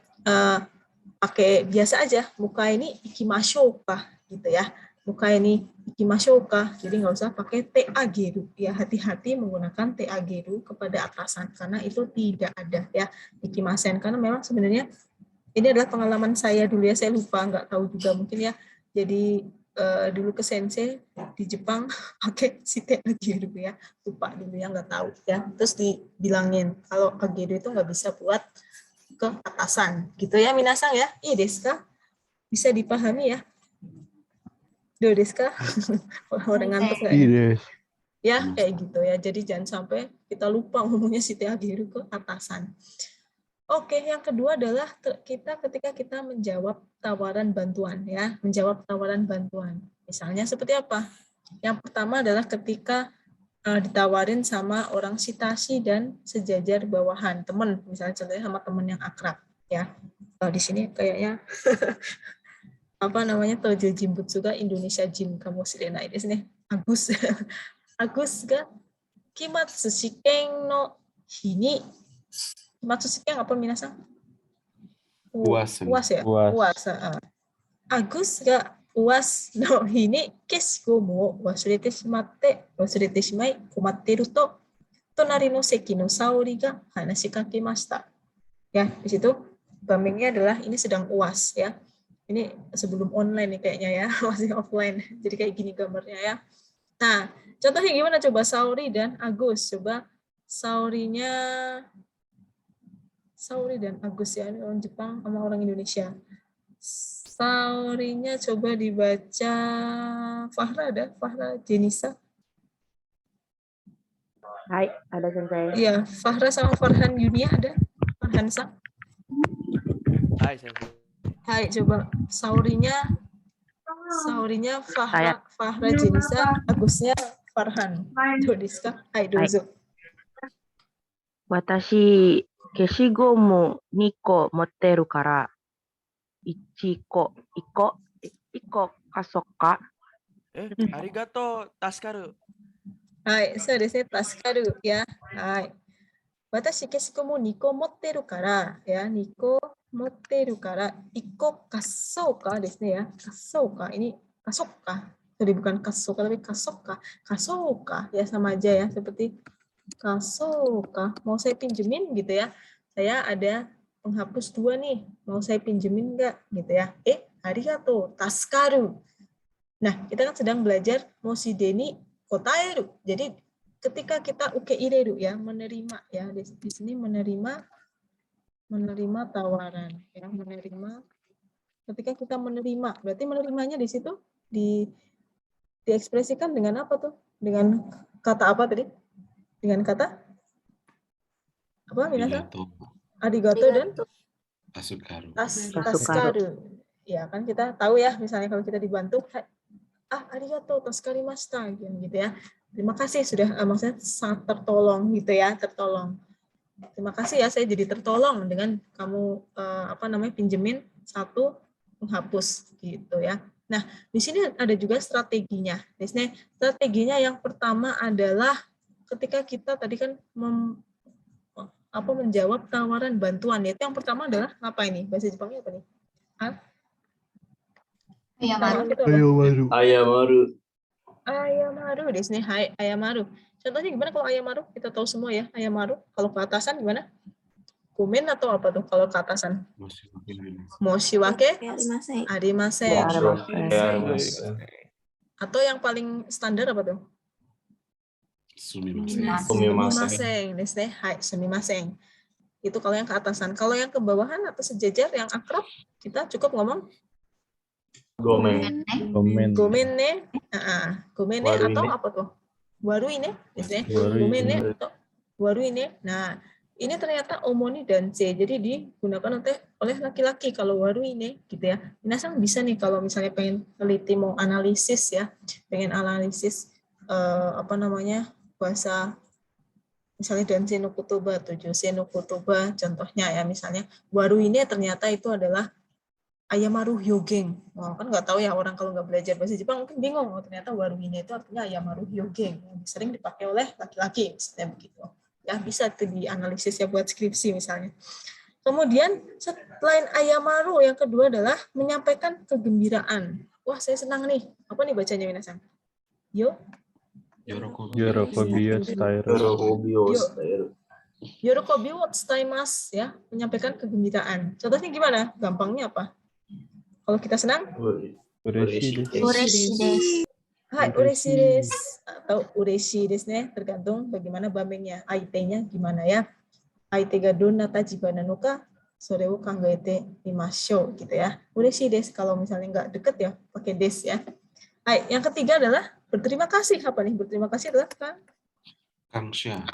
pakai biasa aja, muka ini ikimashou ka gitu ya. Muka ini ikimashou ka, jadi nggak usah pakai te ageru ya. Hati-hati menggunakan te ageru kepada atasan karena itu tidak ada ya ikimasen. Karena memang sebenarnya ini adalah pengalaman saya dulu ya, saya lupa nggak tahu juga mungkin ya. Jadi dulu ke sensei di Jepang pakai si te ageru ya, lupa dulu ya, nggak tahu ya. Terus dibilangin kalau ageru itu nggak bisa buat ke atasan gitu ya minasang ya. Iya desu ka? Bisa dipahami ya? Do desu ka? Orang ngantuk nggak? Iya. Ya kayak gitu ya. Jadi jangan sampai kita lupa ngomongnya si te ageru ke atasan. Oke, yang kedua adalah kita ketika kita menjawab tawaran bantuan ya, menjawab tawaran bantuan. Misalnya seperti apa? Yang pertama adalah ketika ditawarin sama orang shitashi dan sejajar bawahan, teman, misalnya contohnya sama teman yang akrab ya. Di sini kayaknya apa namanya Tojo Jimbutsu ga Indonesia Jim kamu shirenai desu ne. Agus ga Kimatsu Shiken no hi ni. Kimatsu Shiken apa minasang? UAS. UAS ya? UAS. Agus ga UAS no hi ni keshiku mo wasurete shimai komatteru to tonari no seki no Saori ga hanashi kakemashita. Ya, di situ bamingnya adalah ini sedang UAS ya. Ini sebelum online nih kayaknya ya, masih offline. Jadi kayak gini gambarnya ya. Nah, contohnya gimana coba Saori dan Agus. Coba Saori dan Agus ya, ini orang Jepang sama orang Indonesia. Saorinya coba dibaca Fahra ada? Fahra Jenisa? Hai, ada sensei. Iya, Fahra sama Farhan Yunia ada? Farhan Sang? Hai, sensei. Hai, coba Saorinya Fahra Jenisa, Agusnya Farhan. Do desu ka? Hai, dozo. Watashi keshigomu 2個持ってるから1個貸そっか。ありがとう、助かる。はい、そうですね、助かるや。はい。私、消しゴム2個持ってるから、ya, 2個持ってるから、1個貸そうかですねya. 貸そうか, ini kasokka. Jadi bukan kasokka, tapi kasokka. Kasokka, ya sama aja ya, seperti kasokka. Mau saya pinjemin gitu ya. Saya ada penghapus 2 nih, mau saya pinjemin nggak gitu ya. Arigatou, taskaru. Nah, kita kan sedang belajar moshide ni kotaeru. Jadi ketika kita ukeireru ya, menerima ya, di sini menerima tawaran ya, menerima. Ketika kita menerima, berarti menerimanya di situ diekspresikan dengan apa tuh? Dengan kata apa tadi? Dengan kata apa minasan? Arigato dan taskaru. Ya kan kita tahu ya, misalnya kalau kita dibantu, arigato taskarimashita gitu ya. Terima kasih sudah maksudnya sangat tertolong gitu ya, tertolong. Terima kasih ya, saya jadi tertolong dengan kamu pinjemin 1 penghapus gitu ya. Nah, di sini ada juga strateginya. Di sini strateginya yang pertama adalah ketika kita tadi kan menjawab tawaran bantuan, yaitu yang pertama adalah apa ini? Bahasa Jepangnya apa nih? Ayamaru. Ayamaru desu ne. Hai, ayamaru. Contohnya gimana kalau ayamaru? Kita tahu semua ya, ayamaru. Kalau ke atasan gimana? Komen atau apa tuh kalau ke atasan? Moshiwake arimasen. Atau yang paling standar apa tuh? Sumimasen desu ne. Hai, sumimasen. Itu kalau yang ke atasan. Kalau yang ke bawahan atau sejajar yang akrab, kita cukup ngomong Gomen. Gomen ne. Gomen ne atau apa tuh? Warui ne, Gomen ne atau warui ne. Nah, ini ternyata omoni dan C. Jadi digunakan oleh laki-laki kalau warui ne gitu ya. Minasan bisa nih kalau misalnya pengen teliti mau analisis ya, pengen analisis bahasa misalnya danse no kotoba atau jose no kotoba contohnya ya, misalnya warui ne ternyata itu adalah ayamaru hyogeng. Nah, kan nggak tahu ya orang kalau nggak belajar bahasa Jepang mungkin bingung. Oh, ternyata warui-ne itu artinya ayamaru hyogeng. Sering dipakai oleh laki-laki misalnya begitu. Ya bisa itu dianalisis ya buat skripsi misalnya. Kemudian selain ayamaru yang kedua adalah menyampaikan kegembiraan. Wah, saya senang nih. Apa nih bacanya minasan? Yorokobi o Yorokobi wo tsutaimasu ya, menyampaikan kegembiraan. Contohnya gimana? Gampangnya apa? Kalau kita senang? Ureshi Hai, ureshi desu atau ureshi desu ne, tergantung bagaimana bamengnya, aite-nya gimana ya. Aite ga donna tajiba na no ka, sore wo kangaete mimashou gitu ya. Ureshi desu kalau misalnya nggak deket ya, pakai desu ya. Hai, yang ketiga adalah berterima kasih. Apa nih? Berterima kasih adalah Kangsha.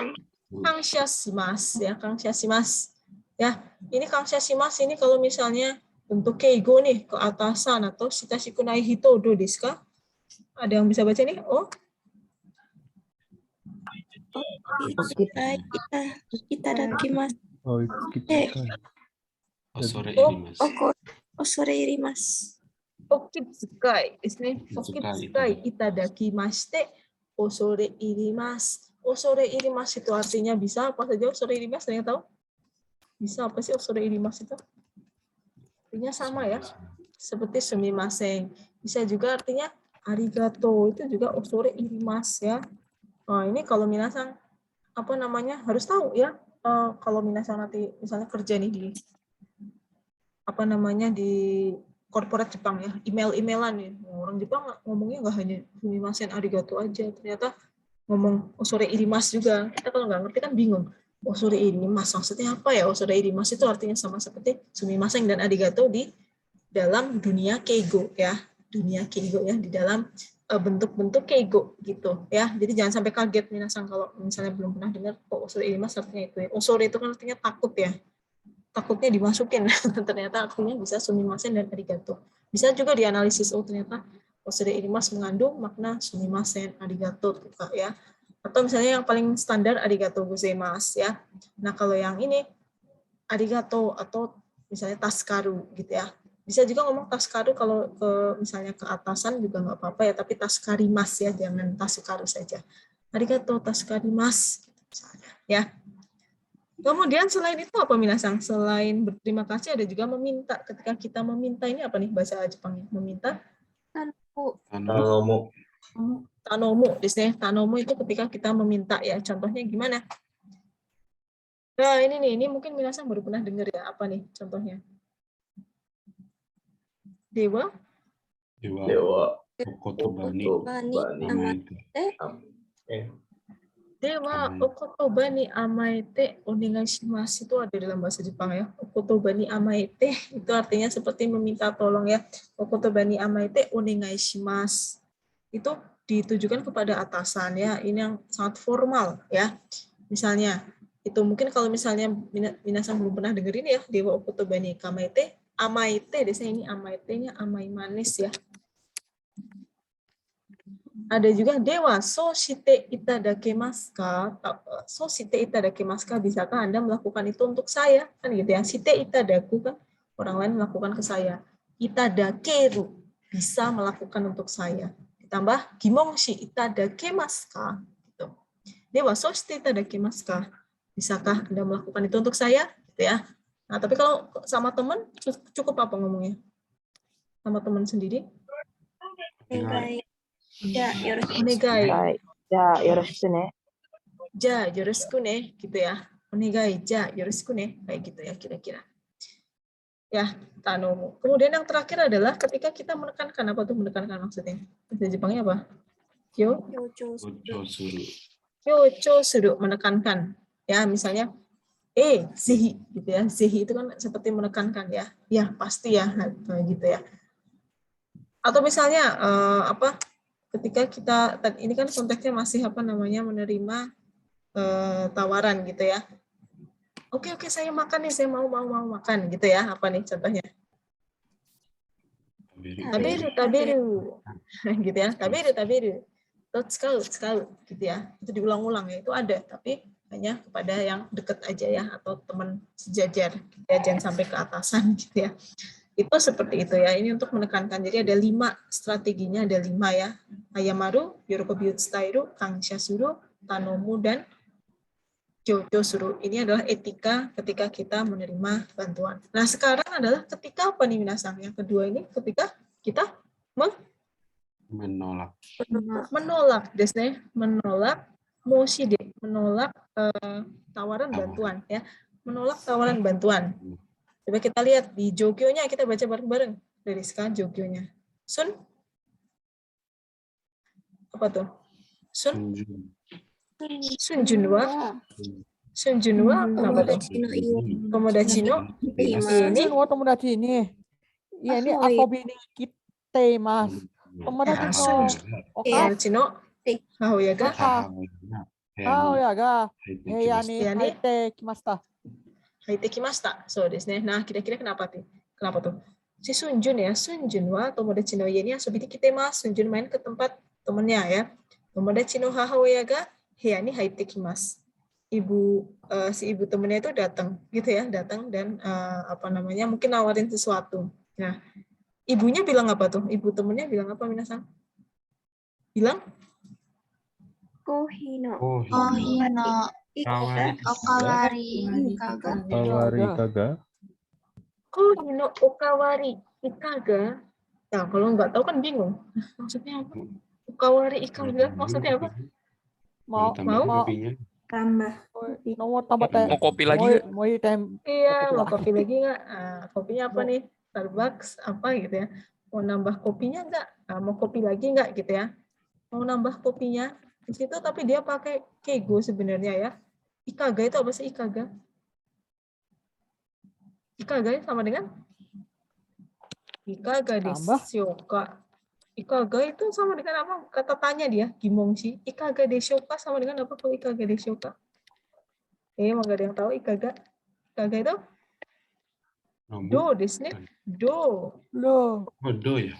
Kangsha shimasu ya, kangsha shimasu. Ya, ini kangsha shimasu ini kalau misalnya bentuk keigo nih ke atasan atau shitashiku nai hito do desu ka? Ada yang bisa baca nih? Oh. Itadakimasu. Osore irimasu. Okitsukai desu ne. Okitsukai itadakimashite osore irimasu. Osore irimasu itu artinya bisa apa saja? Osore irimasu ada yang tahu? Bisa apa sih osore irimasu itu? Artinya sama ya, seperti sumimasen. Bisa juga artinya arigato, itu juga osore irimasu ya. Nah, ini kalau minasan harus tahu ya. Kalau minasan nanti misalnya kerja nih di di korporat Jepang ya, email-emailan ya. Orang Jepang ngomongnya nggak hanya sumimasen arigato aja, ternyata ngomong osore irimasu juga. Kita kalau nggak ngerti kan bingung. Osore irimasu maksudnya apa ya? Osore irimasu itu artinya sama seperti sumimasen dan arigato di dalam dunia keigo ya. Dunia keigo ya, di dalam bentuk-bentuk keigo gitu ya. Jadi jangan sampai kaget minasan kalau misalnya belum pernah dengar osore irimasu artinya itu ya. Osore itu kan artinya takut ya. Takutnya dimasukin. Ternyata artinya bisa sumimasen dan arigato. Bisa juga dianalisis, oh ternyata osore irimasu mengandung makna sumimasen, arigato gitu ya. Atau misalnya yang paling standar arigato gozaimasu ya. Nah, kalau yang ini arigato atau misalnya taskaru gitu ya. Bisa juga ngomong taskaru kalau misalnya ke atasan juga nggak apa-apa ya, tapi taskarimasu ya, jangan taskaru saja. Arigato taskarimasu gitu misalnya ya. Kemudian selain itu apa minasan? Selain berterima kasih ada juga meminta. Ketika kita meminta ini apa nih bahasa Jepangnya? Meminta? Tanomu desu ne. Tanomu itu ketika kita meminta ya. Contohnya gimana? Nah, ini mungkin minasan baru pernah dengar ya. Apa nih contohnya? Dewa Okotobani Dewa okotobani amaete onegaishimasu itu ada dalam bahasa Jepang ya. Okotobani amaete itu artinya seperti meminta tolong ya. Okotobani amaete onegaishimasu itu ditujukan kepada atasan ya. Ini yang sangat formal ya. Misalnya itu mungkin kalau misalnya minasan belum pernah dengar ini ya, Dewa okotobani kamaete, amaete biasanya ini amaete-nya amai manis ya. Ada juga dewa, so shite itadakimasu ka? So shite itadakimasu ka? Bisakah Anda melakukan itu untuk saya? Kan gitu ya. Shite itadaku kan orang lain melakukan ke saya. Itadakeru, bisa melakukan untuk saya. Ditambah gimongshi itadakimasu ka? Gitu. Dewa soshite itadakimasu ka? Bisakah Anda melakukan itu untuk saya? Gitu ya. Nah, tapi kalau sama teman cukup apa ngomongnya? Sama teman sendiri? Onegai. Ya, yoroshiku. Onegai. はい。じゃあ、よろしくね。 Ja, yoroshiku ne, gitu ya. Onegai, ja, yoroshiku ne, kayak gitu ya kira-kira. Ya, tanomu. Kemudian yang terakhir adalah ketika kita menekankan, apa tuh menekankan maksudnya? Bahasa Jepangnya apa? Kyo? Kyocho suru, menekankan. Ya, misalnya, zehi, gitu ya. Zehi itu kan seperti menekankan ya. Ya, pasti ya, gitu ya. Atau misalnya, ketika kita, ini kan konteksnya masih menerima tawaran gitu ya. Oke, saya makan nih, saya mau makan gitu ya. Apa nih contohnya? Taberu. Gitu ya. Taberu. Tsukau gitu ya. Itu diulang-ulang ya. Itu ada, tapi hanya kepada yang dekat aja ya, atau teman sejajar. Ya, jangan sampai ke atasan gitu ya. Itu seperti itu ya. Ini untuk menekankan. Jadi ada 5 strateginya, ada 5 ya. Ayamaru, yorokobi utsutairu, kangsha suru, tanomu, dan jojo suru. Ini adalah etika ketika kita menerima bantuan. Nah, sekarang adalah ketika apa nih minasang? Yang kedua ini ketika kita menolak. Menolak, desu, menolak moshide, menolak tawaran bantuan ya. Menolak tawaran bantuan. Coba kita lihat di jogyonya, kita baca bareng-bareng dari sekarang jogyonya. Sun? Apa tuh? Sunjunwa kenapa tuh? Tomodachi no ini. Tomodachi ini. Iya, ini asobi ni kite mas. Tomodachi no Hahoya ga heya ni haite kimashita. Haite kimashita. So desu ne. Nah, kira-kira kenapa tuh? Kenapa tuh? Si Sunjun ya, Sunjun wa tomodachi no ie ni asobi ni kite masu. Sunjun main ke tempat temennya ya. Tomodachi no hahoya ga heya ni haite kimasu. Si ibu temennya itu datang gitu ya, datang dan mungkin nawarin sesuatu. Nah, ibunya bilang apa tuh? Ibu temennya bilang apa, minasang? Bilang? Kohi no okawari ikaga. Nah, kalau nggak tahu kan bingung. Maksudnya apa? Okawari ikaga maksudnya apa? Mau tambah Mau kopi lagi nggak? Iya, mau kopi lagi nggak? Kopinya apa nih? Starbucks apa gitu ya? Mau nambah kopinya nggak? Mau kopi lagi nggak gitu ya? Mau nambah kopinya di situ, tapi dia pakai keigo sebenarnya ya. Ikaga itu apa sih ikaga? Ikaga sama dengan ikaga desyoka. Ikaga itu sama dengan apa? Kata tanya dia, gimongshi. Ikaga desyoka sama dengan apa kalau ikaga desyoka? Emang gak ada yang tahu ikaga? Ikaga itu? Do desu ne. Do ya.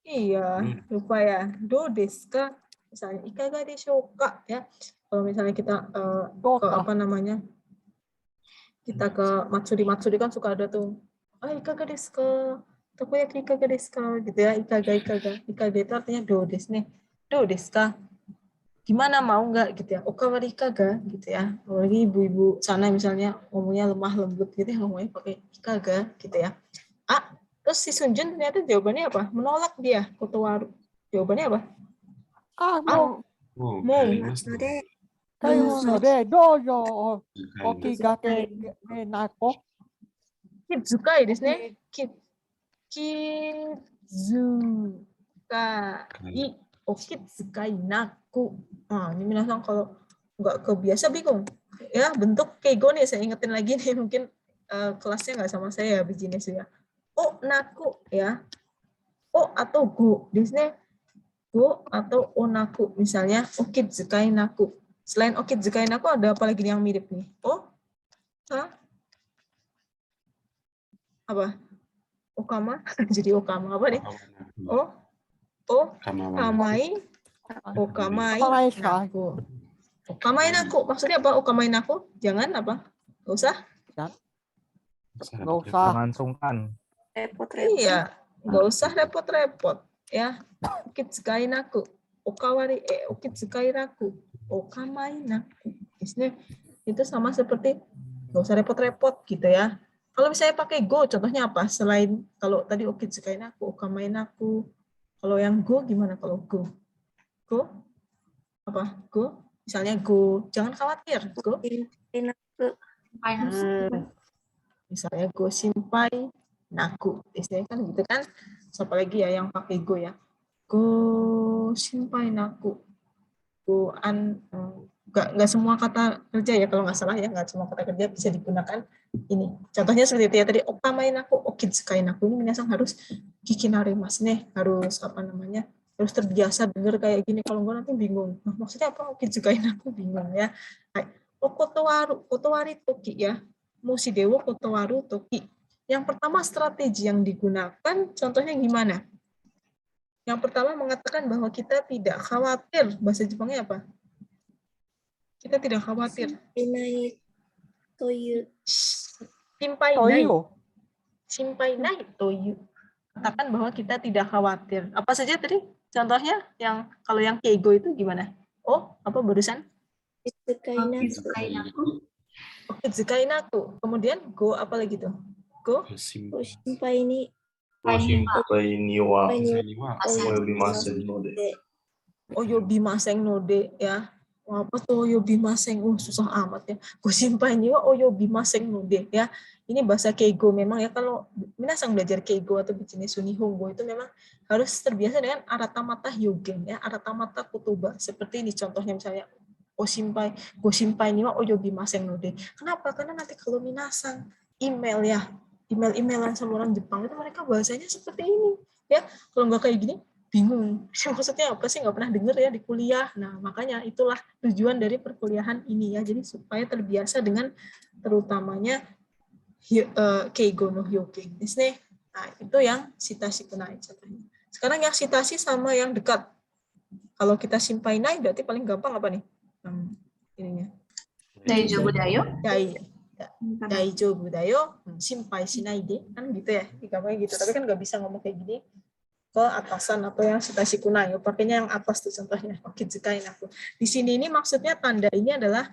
Iya, lupa ya. Do desu ka? Misalnya ikaga desyoka ya. Kalau misalnya kita kita ke matsuri kan suka ada tuh. Ikaga desu ka? Takoyaki ikaga desu ka? Gitu ya. Ikaga itu artinya do desu ne. Do desu ka? Gimana, mau nggak gitu ya? Okawari ikaga gitu ya. Apalagi ibu-ibu sana misalnya ngomongnya lemah lembut gitu ya, ngomongnya pakai ikaga gitu ya. Terus si Sunjun ternyata jawabannya apa? Menolak dia, kotowaru. Jawabannya apa? Mau. Kitsukai desu ne. Kitsukai. Okitsukai naku. Nah, ini minasang kalau nggak kebiasa bingung. Ya, bentuk keigo nih, saya ingetin lagi nih, mungkin kelasnya nggak sama saya ya, bijines ya. O naku ya. O atau go. Di sini go atau o naku. Misalnya okitsukai naku. Selain okitsukai naku ada apa lagi yang mirip nih? Apa? Okama. Jadi okama apa nih? Okamai naku. Okamai naku. Maksudnya apa? Okamai naku? Jangan apa? Nggak usah? Nggak usah. Jangan sungkan. Repot-repot. Iya, nggak usah repot-repot ya. Okitsukai naku. Okitsukai naku. okamai naku. Itu sama seperti nggak usah repot-repot gitu ya. Kalau misalnya pakai go, contohnya apa? Selain kalau tadi okitsukai naku, okamai naku. Kalau yang go gimana kalau go? Go? Apa? Go? Misalnya go, jangan khawatir. Go. Misalnya go simpai naku. Istilahnya kan gitu kan. Siapa lagi ya yang pakai go ya? Go simpai naku. Go nggak semua kata kerja ya kalau nggak salah ya, nggak semua kata kerja bisa digunakan ini. Contohnya seperti itu ya tadi, okamai naku, okitsukai naku, ini minasang harus kikinarimasu nih, harus apa namanya, harus terbiasa dengar kayak gini, kalau nggak nanti bingung. Nah, maksudnya apa okitsukai naku, bingung ya. Kotowari toki ya, mushi dewo kotowaru toki. Yang pertama strategi yang digunakan, contohnya gimana? Yang pertama mengatakan bahwa kita tidak khawatir, bahasa Jepangnya apa? Kita tidak khawatir. Simpai nai. Simpai nai toyu. Katakan bahwa kita tidak khawatir. Apa saja tadi? Contohnya yang kalau yang keigo itu gimana? Oh, apa barusan? Okitsukai naku. Kemudian go apa lagi tuh? Go. Simpai ni. Simpai ni wa oyobimasen node. Oyobimasen node ya. Apa tuh oyobimasen? Susah amat ya. Go simpai ni wa oyobimasen node ya. Ini bahasa keigo memang ya, kalau minasang belajar keigo atau bijinesu nihongo itu memang harus terbiasa dengan aratamata hyogen ya, aratamata kotoba. Seperti ini contohnya misalnya go simpai ni wa oyobimasen node. Kenapa? Karena nanti kalau minasang email ya, email-emailan sama orang Jepang itu mereka bahasanya seperti ini ya. Kalau nggak kayak gini bingung maksudnya apa sih, nggak pernah dengar ya di kuliah. Nah makanya itulah tujuan dari perkuliahan ini ya, jadi supaya terbiasa dengan terutamanya keigo no hyogen. Nah itu yang shitashi kunai contohnya. Sekarang yang shitashi sama yang dekat. Kalau kita simpai nai berarti paling gampang apa nih? Ininya. Daijoubu dayo. Daijoubu dayo, simpai shinai de, kan gitu ya, gampangnya gitu. Tapi kan nggak bisa ngomong kayak gini ke atasan atau yang shitashi kunai, pakainya yang atas tuh contohnya, okitsukai naku. Di sini ini maksudnya tanda ini adalah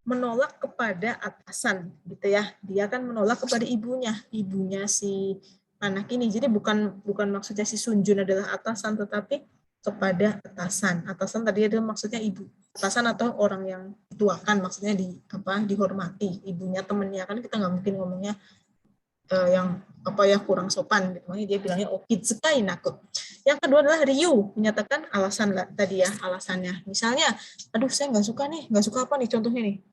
menolak kepada atasan gitu ya. Dia kan menolak kepada ibunya si anak ini. Jadi bukan maksudnya si Sunjun adalah atasan, tetapi kepada atasan. Atasan tadi adalah maksudnya ibu. Atasan atau orang yang dituakan, maksudnya dihormati. Ibunya, temennya, kan kita nggak mungkin ngomongnya yang kurang sopan gitu. Makanya dia bilangnya okitsukai naku. Yang kedua adalah ryu, menyatakan alasan tadi ya, alasannya. Misalnya, aduh saya nggak suka apa nih contohnya nih?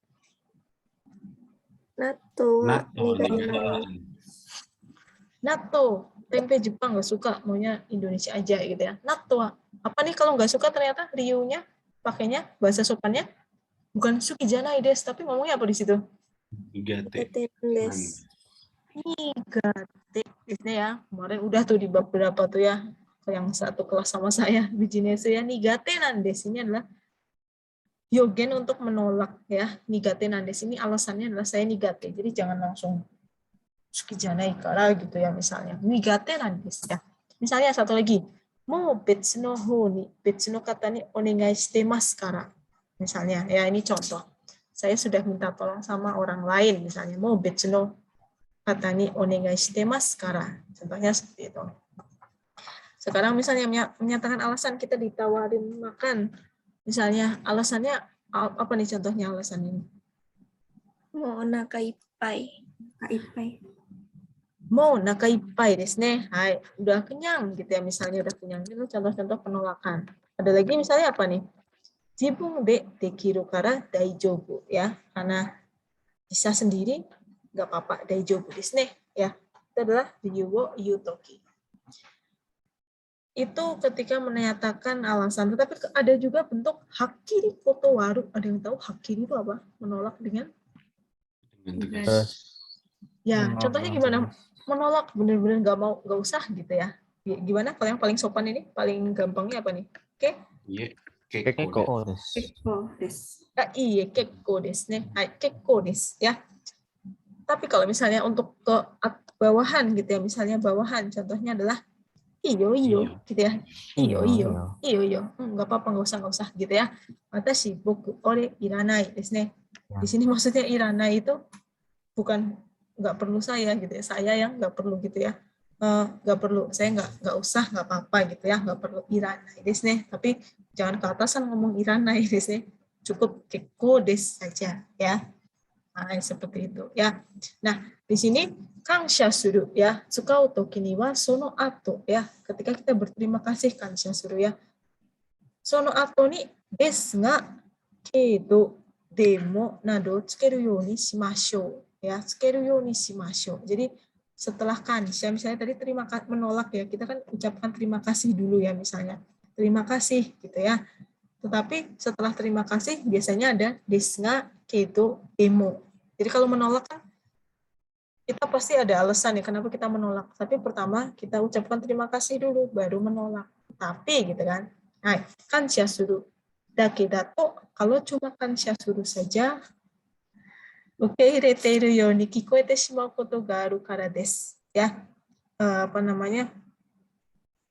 Natto, tempe Jepang nggak suka, maunya Indonesia aja gitu ya. Natto, apa nih kalau nggak suka ternyata ryu-nya pakainya bahasa sopannya bukan sukijanai desu, tapi ngomongnya apa di situ? Nigate. Nigate, ya. Kemarin udah tuh di bab berapa tuh ya, yang satu kelas sama saya bijinesu ya, nigate nandes ini adalah hyogen untuk menolak ya. Nigate nandes ini alasannya adalah saya nigate. Jadi jangan langsung sukijanai kara gitu ya, misalnya nigate nandes ya. Misalnya satu lagi, mo betsu no hou ni betsu no kata ni onegai shitemasu kara. Misalnya ya, ini contoh. Saya sudah minta tolong sama orang lain, misalnya mo betsu no kata ni onegai shitemasu kara. Contohnya seperti itu. Sekarang misalnya menyatakan alasan, kita ditawarin makan. Misalnya alasannya apa nih contohnya alasan ini? Mo onaka ippai. Mo onaka ippai desu ne. Hai, udah kenyang gitu ya, misalnya udah kenyang. Itu contoh-contoh penolakan. Ada lagi misalnya apa nih? Jibun de dekiru kara daijoubu ya. Karena bisa sendiri nggak apa-apa, daijoubu desu ne ya. Itu adalah ryu wo yutoki. Itu ketika menyatakan alasan. Tetapi ada juga bentuk hakiri kotowaru. Ada yang tahu hakiri itu apa? Menolak dengan ya, contohnya gimana? Menolak benar-benar nggak usah gitu ya. Gimana kalau yang paling sopan ini? Paling gampangnya apa nih? Oke? Kekko desu. Iya, kekko desu ne. Hai, kekko desu ya. Tapi kalau misalnya untuk ke bawahan gitu ya, misalnya bawahan, contohnya adalah iyo gitu ya. Iyo. Nggak apa-apa, nggak usah gitu ya. Watashi, boku, ore, iranai desu ne. Di sini maksudnya iranai itu bukan nggak perlu saya gitu ya. Saya yang nggak perlu gitu ya. Nggak perlu, saya nggak usah, nggak apa-apa gitu ya. Nggak perlu iranai desu ne. Tapi jangan ke atasan ngomong iranai desu ne. Cukup kekko desu saja ya. Nah, seperti itu ya. Nah, di sini kansha suru ya. Tsukau toki ni wa sono ato ya. Ketika kita berterima kasih kansha suru ya. Sono ato ni desu ga, kedo, demo nado tsukeru you ni shimashou ya. Tsukeru you ni shimashou. Jadi setelah kansha, misalnya tadi menolak ya. Kita kan ucapkan terima kasih dulu ya misalnya. Terima kasih gitu ya. Tetapi setelah terima kasih biasanya ada desu ga, kedo, demo. Jadi kalau menolak kan kita pasti ada alasan ya kenapa kita menolak. Tapi pertama kita ucapkan terima kasih dulu baru menolak. Tapi gitu kan. Nah, kansha suru dake dato, kalau cuma kansha suru saja ukeirete yo ni kikoete shimau koto ga aru kara desu. Ya. Apa namanya?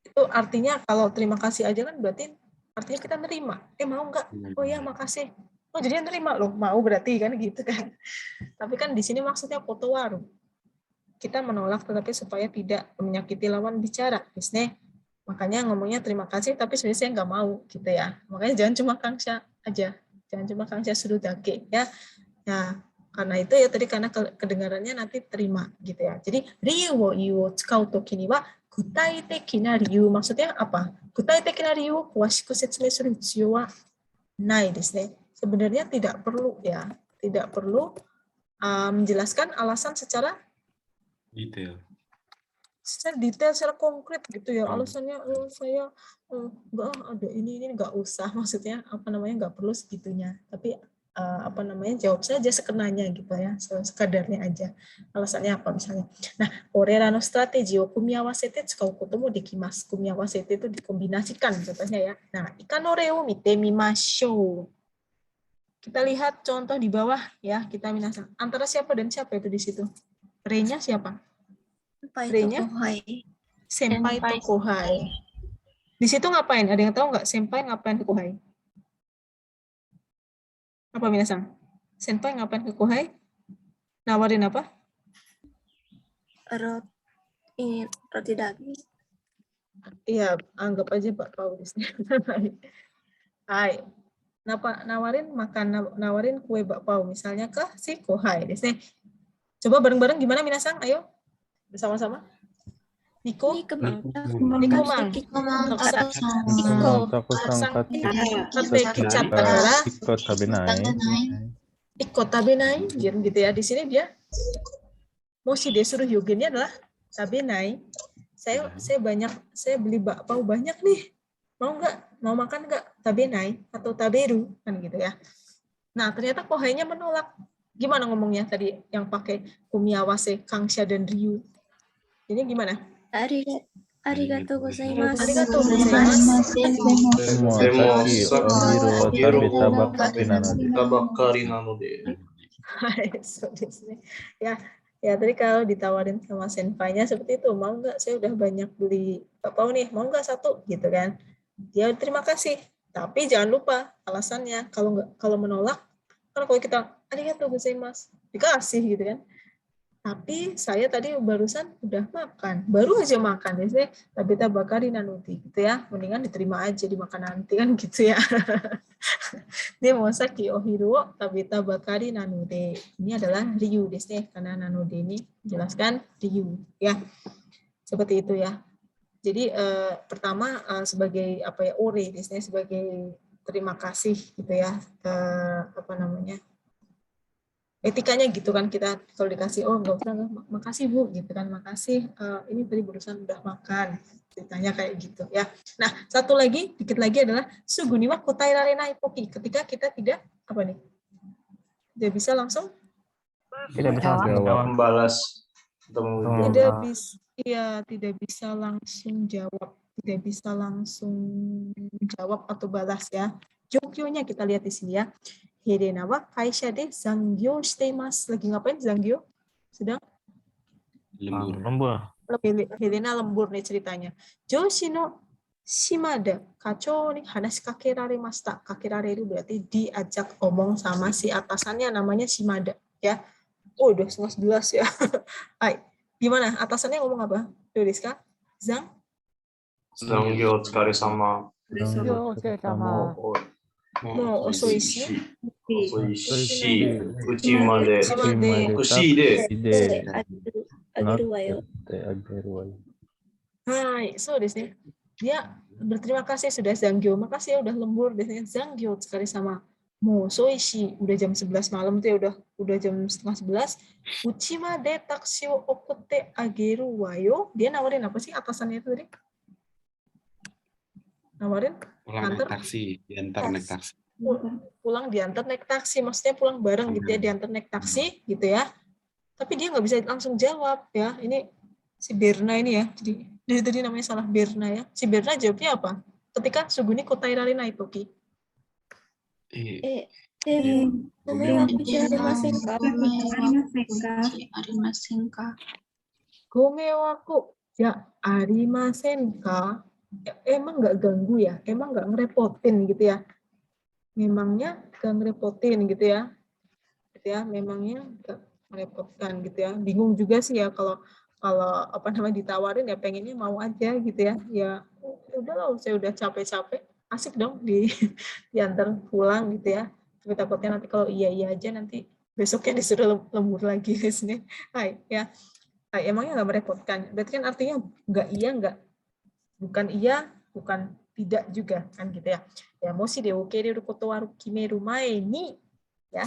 Itu artinya kalau terima kasih aja kan berarti artinya kita nerima. Mau enggak? Oh ya, makasih. Oh, jadi nerima loh, mau berarti kan gitu kan. Tapi kan di sini maksudnya kotowaru. Kita menolak tetapi supaya tidak menyakiti lawan bicara. Misalnya, makanya ngomongnya terima kasih tapi sebenarnya saya nggak mau gitu ya. Makanya jangan cuma kansha aja. Jangan cuma kansha suru dake ya. Nah, karena itu ya tadi karena kedengarannya nanti terima gitu ya. Jadi ryu wo iu wo tsukau toki ni wa gutai teki na ryu, maksudnya apa? Gutai teki na ryu kuwashiku setsumei suru hitsuyou wa nai desu ne. Sebenarnya tidak perlu ya, tidak perlu menjelaskan alasan secara detail, secara konkret gitu ya. Alasannya saya nggak ada ini nggak usah, maksudnya apa namanya nggak perlu segitunya. Tapi apa namanya jawab saja sekenanya gitu ya, sekadarnya aja. Alasannya apa misalnya? Nah, orera no strategi o kumiawasete tsukau koto mo dekimasu. Kumiawasete itu dikombinasikan contohnya ya. Nah, ikan ore o mite mimashou. Kita lihat contoh di bawah ya, kita minasang. Antara siapa dan siapa itu di situ? Re-nya siapa? Re-nya? Senpai to kohai. Di situ ngapain? Ada yang tahu nggak? Senpai ngapain ke kohai? Apa minasang? Senpai ngapain ke kohai? Nawarin apa? Roti daging. Iya, anggap aja Pak Pau di sini. Hai. Nawarin kue bakpao misalnya ke si kohai desu ne. Coba bareng-bareng gimana minasang? Ayo bersama-sama. Niko mang. Ikko tabenai gitu ya. Di sini dia moshi desuru hyugennya adalah tabenai. Saya beli bakpao banyak nih. Mau nggak? Mau makan nggak? Tabenai atau taberu kan gitu ya. Nah ternyata kohainya menolak. Gimana ngomongnya tadi yang pakai kumiawase, kansha dan ryu? Ini gimana? Arigatou gozaimasu. Arigatou gozaimasu. Ya tadi kalau ditawarin sama senpainya seperti itu, mau nggak? Saya udah banyak beli bakpao nih, mau nggak satu gitu kan? Dia terima kasih, tapi jangan lupa alasannya. Kalau menolak, kan kalau kita arigatou gozaimasu dikasih gitu kan. Tapi saya tadi barusan udah makan, baru aja makan ya, tabeta bakari nanuti gitu ya. Mendingan diterima aja dimakan nanti kan gitu ya. Dia mau saki ohiru wo tabeta bakari nanude. Ini adalah ryu desu karena nanude ini jelaskan ryu ya. Seperti itu ya. Jadi pertama sebagai apa ya ore desu sebagai terima kasih gitu ya. Apa namanya? Etikanya gitu kan, kita kalau dikasih nggak usah, makasih Bu gitu kan, makasih ini tadi barusan udah makan, ceritanya kayak gitu ya. Nah satu lagi dikit lagi adalah suguni wa kotai rarenai poki, ketika kita tidak apa nih tidak bisa langsung membalas tidak bisa langsung jawab atau balas ya. Jokyonya kita lihat di sini ya. Helena wa kaisha de zangyou shite imasu. Lagi ngapain zangyou? Sedang lembur. Helena lembur nih ceritanya. Joshi no Shimada kachou ni hanashikakeraremashita. Kakerareru berarti diajak omong sama si atasannya namanya Shimada ya. Oh, udah 11 ya. Hai. Gimana? Atasannya ngomong apa? Doriska? Zang? 残業お疲れ様。お疲れ様。もう遅いし。遅いし、うちまで、しで、あげるわよ。Hai, so desu. Dia berterima kasih sudah Zanggyo. Makasih ya udah lembur desnya Zanggyo sekali sama. Mo soishi udah jam 11 malam tuh ya udah jam setengah 11. Uchima de taksi o okute ageru wayo. Dia nawarin apa sih atasannya itu tadi? Nawarin Pulang naik taksi, diantar naik taksi. Pulang diantar naik taksi, maksudnya pulang bareng gitu ya, diantar naik taksi gitu ya. Tapi dia nggak bisa langsung jawab ya. Ini si Berna ini ya. Jadi dari tadi namanya salah Berna ya. Si Berna jawabnya apa? Ketika Suguni kotairare nai toki. Gomewaku ya arimasenka. Emang nggak ganggu ya, emang nggak ngerepotin gitu ya, memangnya nggak ngerepotin gitu ya, memangnya nggak merepotkan gitu ya. Bingung juga sih ya kalau apa namanya ditawarin ya pengennya mau aja gitu ya, ya udah lah saya udah capek-capek, asik dong diantar pulang gitu ya. Tapi takutnya nanti kalau iya aja nanti besoknya disuruh lembur lagi di sini. Hai ya, hai, emangnya nggak merepotkan, berarti kan artinya nggak iya nggak. Bukan iya, bukan tidak juga kan gitu ya. Ya, moshi de okereru koto wa kimeru mae ni ya,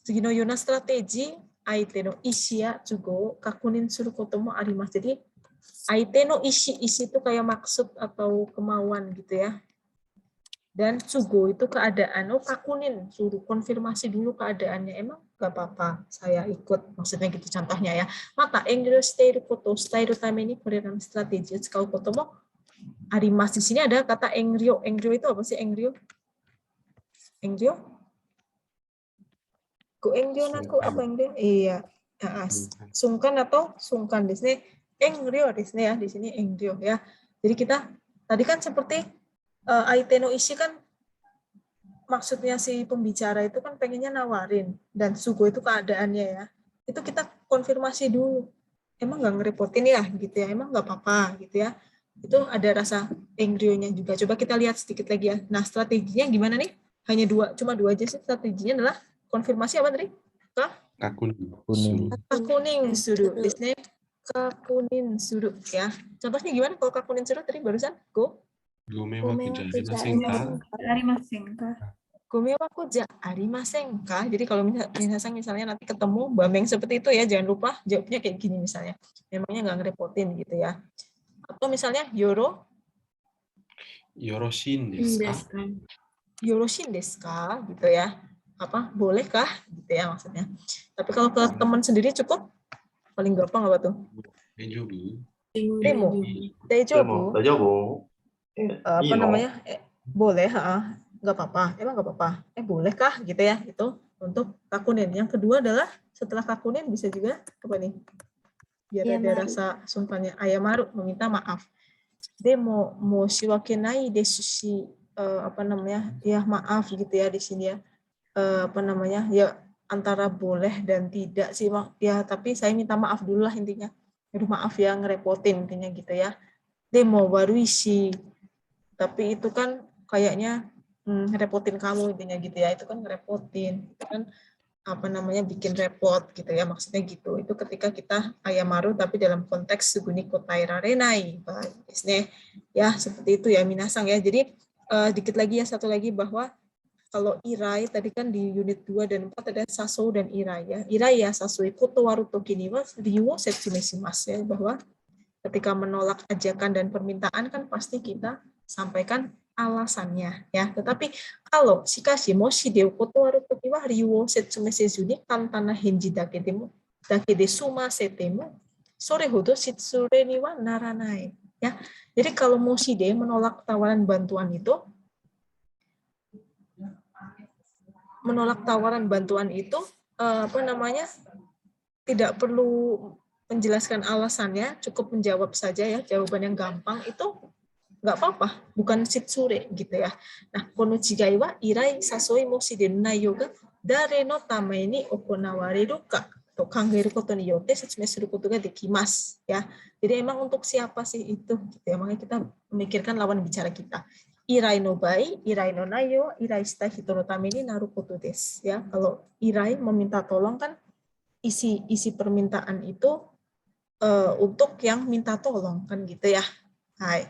tsugi no yona strategi aite no ishi ya tsugo kakunin suru koto mo arimasu. Jadi aite no isi itu kayak maksud atau kemauan gitu ya. Dan tsugo itu keadaan, oh kakunin suruh konfirmasi dulu keadaannya, emang gak apa-apa saya ikut, maksudnya gitu contohnya ya. Mata engryo shiteiru koto shiteiru tame ni koreran strategi tsukau koto mo arimasu. Di sini ada kata engryo. Engryo itu apa sih engryo? Engryo? Go engryo naku apa engryo? Iya. Sungkan atau sungkan di sini engryo di sini ya, di sini engryo ya. Jadi kita tadi kan seperti aite no ishi kan maksudnya si pembicara itu kan pengennya nawarin dan sugo itu keadaannya ya. Itu kita konfirmasi dulu. Emang nggak ngerepotin ya gitu ya. Emang nggak apa-apa gitu ya. Itu ada rasa engryo-nya juga. Coba kita lihat sedikit lagi ya. Nah, strateginya gimana nih? Hanya cuma dua aja sih. Strateginya adalah konfirmasi apa tadi? Kakunin suru. Di sini kakunin suru ya. Contohnya gimana kalau kakunin suru tadi barusan? Gomewaku ja arimasenka. Jadi kalau misalnya nanti ketemu Bameng seperti itu ya, jangan lupa jawabnya kayak gini misalnya. Memangnya nggak ngerepotin gitu ya. Atau misalnya yoroshin desu ka gitu ya. Apa bolehkah gitu ya maksudnya. Tapi kalau ke teman sendiri cukup paling gampang apa tuh? Daijoubu. Apa namanya? Boleh, nggak apa-apa. Emang nggak apa-apa. Bolehkah gitu ya. Itu untuk kakunin. Yang kedua adalah setelah kakunin bisa juga apa nih? Biar ada rasa sungkannya, ayamaru, meminta maaf. Demo moshiwake nai desu shi, apa namanya, ya maaf gitu ya di sini ya, apa namanya, ya antara boleh dan tidak sih ya, tapi saya minta maaf dulu lah intinya. Aduh maaf ya ngerepotin intinya gitu ya. Demo waruishi, tapi itu kan kayaknya ngerepotin kamu intinya gitu ya, itu kan ngerepotin, itu kan apa namanya bikin repot gitu ya, maksudnya gitu. Itu ketika kita ayamaru tapi dalam konteks suguni kotairare nai ya, seperti itu ya minasang ya. Jadi dikit lagi ya, satu lagi bahwa kalau irai tadi kan di unit 2 dan 4 ada sasou dan irai ya. Irai ya sasui kotowaru toki ni wa ryu wo setsume shimasu ya, bahwa ketika menolak ajakan dan permintaan kan pasti kita sampaikan alasannya ya. Tetapi kalau shikashi moshi de kotowaru toki wa ryu wo setsume sezu ni kantana henji dake de sumasete mo sore hodo shitsure ni wa naranai ya. Jadi kalau moshi de menolak tawaran bantuan itu, apa namanya, tidak perlu menjelaskan alasannya, cukup menjawab saja ya, jawaban yang gampang itu nggak apa-apa, bukan shitsure gitu ya. Nah, kono chigai wa irai sasoi moshi deru naiyo ga dare no tame ni okonawareru ka to kangeru koto ni yotte setsumei suru koto ga dekimasu ya. Jadi emang untuk siapa sih itu gitu ya. Makanya kita memikirkan lawan bicara kita. Irai no bai, irai no naiyo, irai shita hito no tame ni naru koto desu ya. Kalau irai meminta tolong kan isi permintaan itu untuk yang minta tolong kan gitu ya. Hai.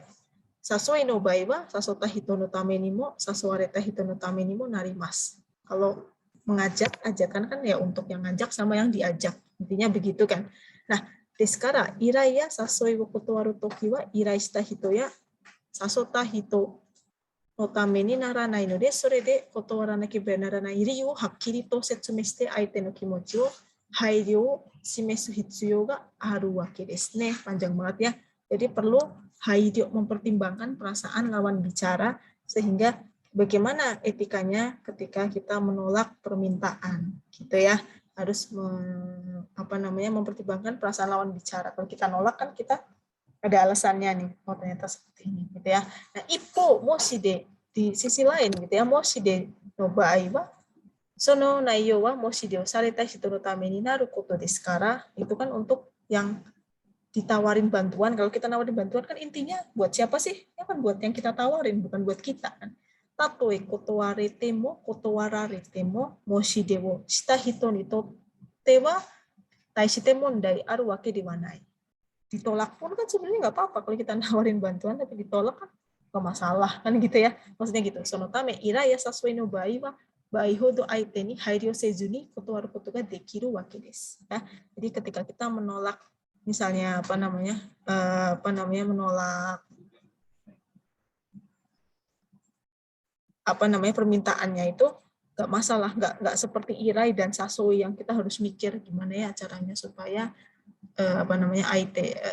Sasoi no bai wa sasota hito no tame ni mo sasowareta hito no tame ni mo narimasu. Kalau mengajak, ajakan kan ya untuk yang ngajak sama yang diajak. Intinya begitu kan. Nah, deskara irai ya sasoi wo kotowaru toki wa irai shita hito ya sasota hito no tame ni naranai no de sore de kotowaranakebe naranai riyu wo hakkiri to setsumei shite aite no kimochi wo hairyo wo shimesu hitsuyo ga aru wake desu ne. Panjang banget ya. Jadi perlu hairyo, mempertimbangkan perasaan lawan bicara sehingga bagaimana etikanya ketika kita menolak permintaan gitu ya. Harus mempertimbangkan perasaan lawan bicara. Kalau kita nolak kan kita ada alasannya nih, oh ternyata seperti ini gitu ya. Nah, ippo moshide di sisi lain gitu ya, moshide no baai wa sono naiyo wa moshide o sareta hito no tame ni naru koto desu kara, itu kan untuk yang ditawarin bantuan. Kalau kita nawarin bantuan kan intinya buat siapa sih? Ya kan buat yang kita tawarin, bukan buat kita kan. Tatoe kotowarete mo kotowararete mo moshide wo shita hito ni totte wa taishite mondai aru wake de wa nai. Ditolak pun kan sebenarnya nggak apa-apa kalau kita nawarin bantuan, tapi ditolak kan nggak masalah kan gitu ya. Maksudnya gitu. Sono tame irai ya sasoi no bai wa bai hodo aite ni hairyo sezu ni kotowaru koto ga dekiru wake desu. Ya. Jadi ketika kita menolak misalnya menolak permintaannya itu nggak masalah, nggak seperti irai dan sasoi yang kita harus mikir gimana ya caranya supaya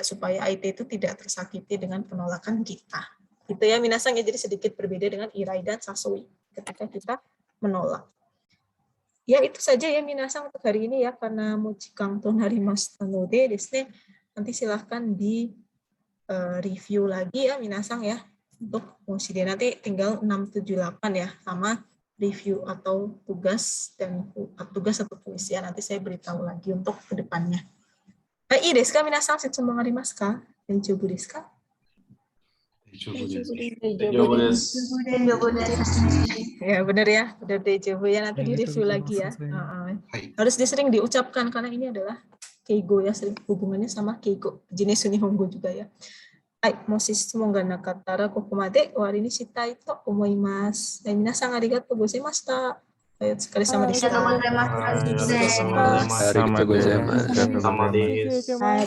supaya IT itu tidak tersakiti dengan penolakan kita. Gitu ya minasang ya, jadi sedikit berbeda dengan irai dan sasoi ketika kita menolak. Ya itu saja ya minasang untuk hari ini ya, karena mochikang to narimashita node desu ne. Nanti silahkan di review lagi ya minasang ya untuk moshide, nanti tinggal 678 ya sama review atau tugas atau puisi ya, nanti saya beritahu lagi untuk kedepannya. Iいですか皆さん、質問ありますか？大丈夫ですか？Ya benar ya, benar dejavu ya, nanti di review lagi ya. Harus disering diucapkan karena ini adalah keigo ya, sering hubungannya sama keigo, jenis Nihongo juga ya. Moshi shitsumon ga nakattara kokomade owari ni shitai to omoimasu. Minasan arigatou gozaimashita. お疲れ様でした。ありがとうございます。